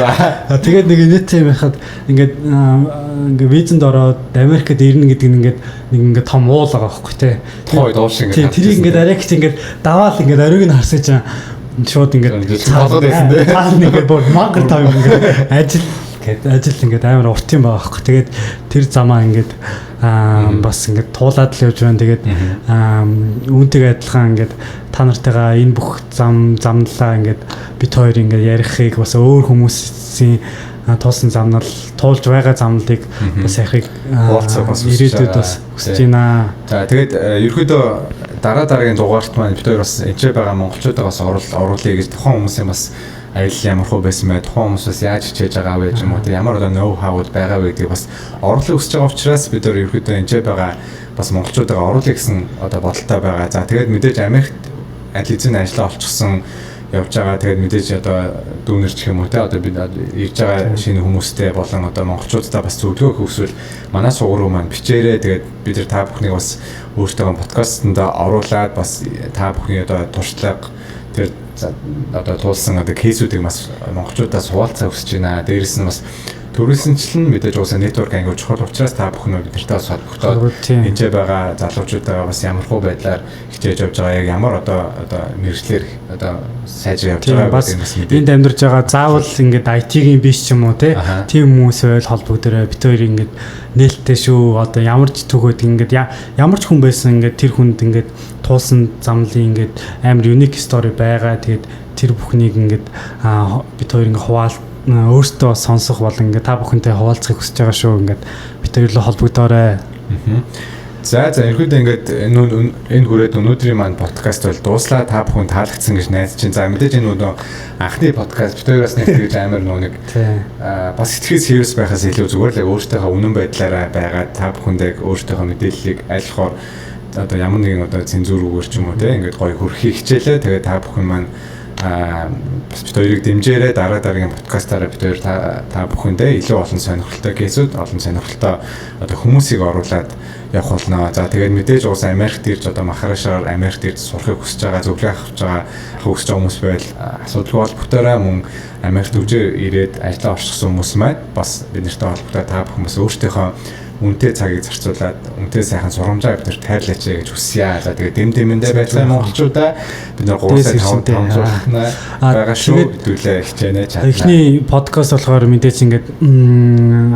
Тэгээд нэг нийтээ байхад ингээд визэнд ороод Америкт ирнэ гэдэг нь ингээд том уул байгаа байхгүй те. Той доош ингээд. Тэр ингээд арайч ингээд даваал ингээд оройг нь харсаж шууд ингээд болгоод байсан те. Таа нэг бүр мангар тав ингээд ажил гэхэд ажил ингээд амар урт юм байгаа байхгүй. Тэгээд тэр замаа ингээд бас ингээд туулаад л явж байна. Тэгээд үүнтэйг адилхан ингээд та нартайгаа энэ бүх замналаа ингээд бит хоёр ингээд ярихыг бас өөр хүмүүсийн тоосон замнал туулж байгаа замналыг бас яхих ирээдүйд бас хүсэж байна. За тэгээд ерөөдөө дараагийн дугаарт маань бид хоёр бас энэ байгаа монголчуудаас оруулъя гэж тухайн хүмүүсийн бас аялал ямар хөө байсан бай, тухайн хүмүүс бас яаж хичээж байгаа вэ юм уу, ямар одоо ноу хауд байгаа вэ гэдгийг бас оруулах хүсэж байгаа учраас бид хоёр ерөөдөө энэ байгаа бас монголчуудаа оруулах гэсэн одоо бодолтой байгаа. За тэгээд мэдээж Америкт аль хэзээ ажиллаа олчихсон явж байгаа. Тэгээд мэдээж одоо дүүнерч юм уу те одоо бид ирж байгаа шинэ хүмүүстэй болон одоо монголчуудаа бас зөвлөгөө өгөхөсвөл манай сугууруу маань бичээрэй. Тэгээд бид нар та бүхнийг бас өөртөө подкастт оруулаад бас та бүхний одоо туршлага тэр одоо туулсан одоо кейсүүдийг бас монголчуудаас хуваалцах хүсэж байна. Дээрээс нь бас төрөлсөнчлэн мэдээж уусаа network ангиуд чухал учраас та бүхэн бидэртэй бас холбогдоод энэ байгаа залуучуудаа бас ямархуу байдлаар хичээж явж байгаа яг ямар одоо мэрэгчлэр одоо сайжраа явж байгаа бас энд амьдарч байгаа заавал ингээд IT-ийн биш ч юм уу тийм хүмүүс байл холбогдорой бид хоёр ингээд нээлттэй шүү одоо ямар ч төгөөд ингээд ямар ч хүн байсан ингээд тэр хүнд ингээд туулсан замлын ингээд амар unique story байгаа. Тэгээд тэр бүхнийг ингээд бид хоёр ингээд хуваалт өөртөө сонсох бол ингээд та бүхэнтэй хуваалцахыг хүсэж байгаа шүү. Ингээд бид хоёрлоо холбогдоорой. За ерөөдөө ингээд энэ хүрээд өнөөдрийн маань подкаст бол дууслаа. Та бүхэн таалагдсан гэж найдаж байна. За мэдээж энэ өнөө анхны подкаст бид хоёроос нэг тэгж амар нэг бас сэтгэл serious байхаас илүү зүгээр л өөртөөхөө үнэн байдлаараа байгаад та бүхэндээ өөртөөхөө мэдээллийг айлхаар одоо ямар нэгэн одоо цензурүүгээр ч юм уу те ингээд гоё хөрхийг хичээлээ. Тэгээд та бүхэн маань бид хоёрыг дэмжээрэй. Дараагийн подкастаараа бид хоёр та бүхэндээ илүү олон сонирхолтой кейсүүд, олон сонирхолтой одоо хүмүүсийг оруулаад явах болно. За тэгээд мэдээж уус Америкт ирж одоо махарашаар Америкт ирж сурахыг хүсэж байгаа, зөвлөгөө авах хүсэж байгаа хүмүүс байл асуудалгүй холбогдоорой. Мөн Америкт ирээд ажиллаа орчихсон хүмүүс маань бас биднэртэй холбогдоод та бүхэн бас өөртөөхөө үнэтэй цагийг зарцуулаад үнэтэй сайхан сурамжаа бид тайрлаач гэж хүсье. За тэгээд дэм-дэмэндээ байцаа монголчуудаа бид нар 3-5 зурхнаа байгаа шүү. Хэдүүлээ хичээнэ чадлаа. Эхний подкаст болохоор мэдээж ингээд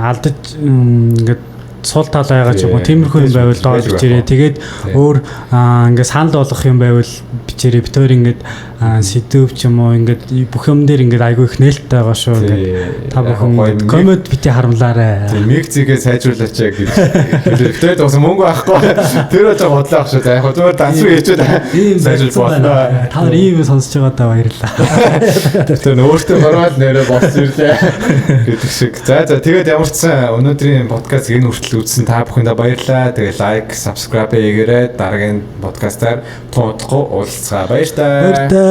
алдаж ингээд сул тал байгаа ч юм уу тиймэрхүү юм байвал доор бичээрэй. Тэгээд өөр ингээд санал болгох юм байвал бичээрэй. Бид хоёр ингээд сэдв ч юм уу ингээд бүх юм дээр ингээд айгүй их нээлттэй байгаа шүү. Ингээд та бүхэн коммент бити харамлаарай. Тийм микзигээ сайжруулаач гэж. Тэгээд бас мөнгө авахгүй. Тэр одоо бодлоо ах шүү. За яг зүгээр дансуу хийчээд сайжруулж болно. Та нар ийм сонсож байгаадаа баярлалаа. Тэр өөртөө гараад нэрээ болсон ирлээ гэдэг шиг. За тэгээд ямар ч сан өнөөдрийн подкаст энэ хүртэл үзсэн та бүхэндээ баярлалаа. Тэгээ лайк, subscribe хийгээрэй. Дараагийн подкастаар тутахгүй уулзцаа. Баярлалаа.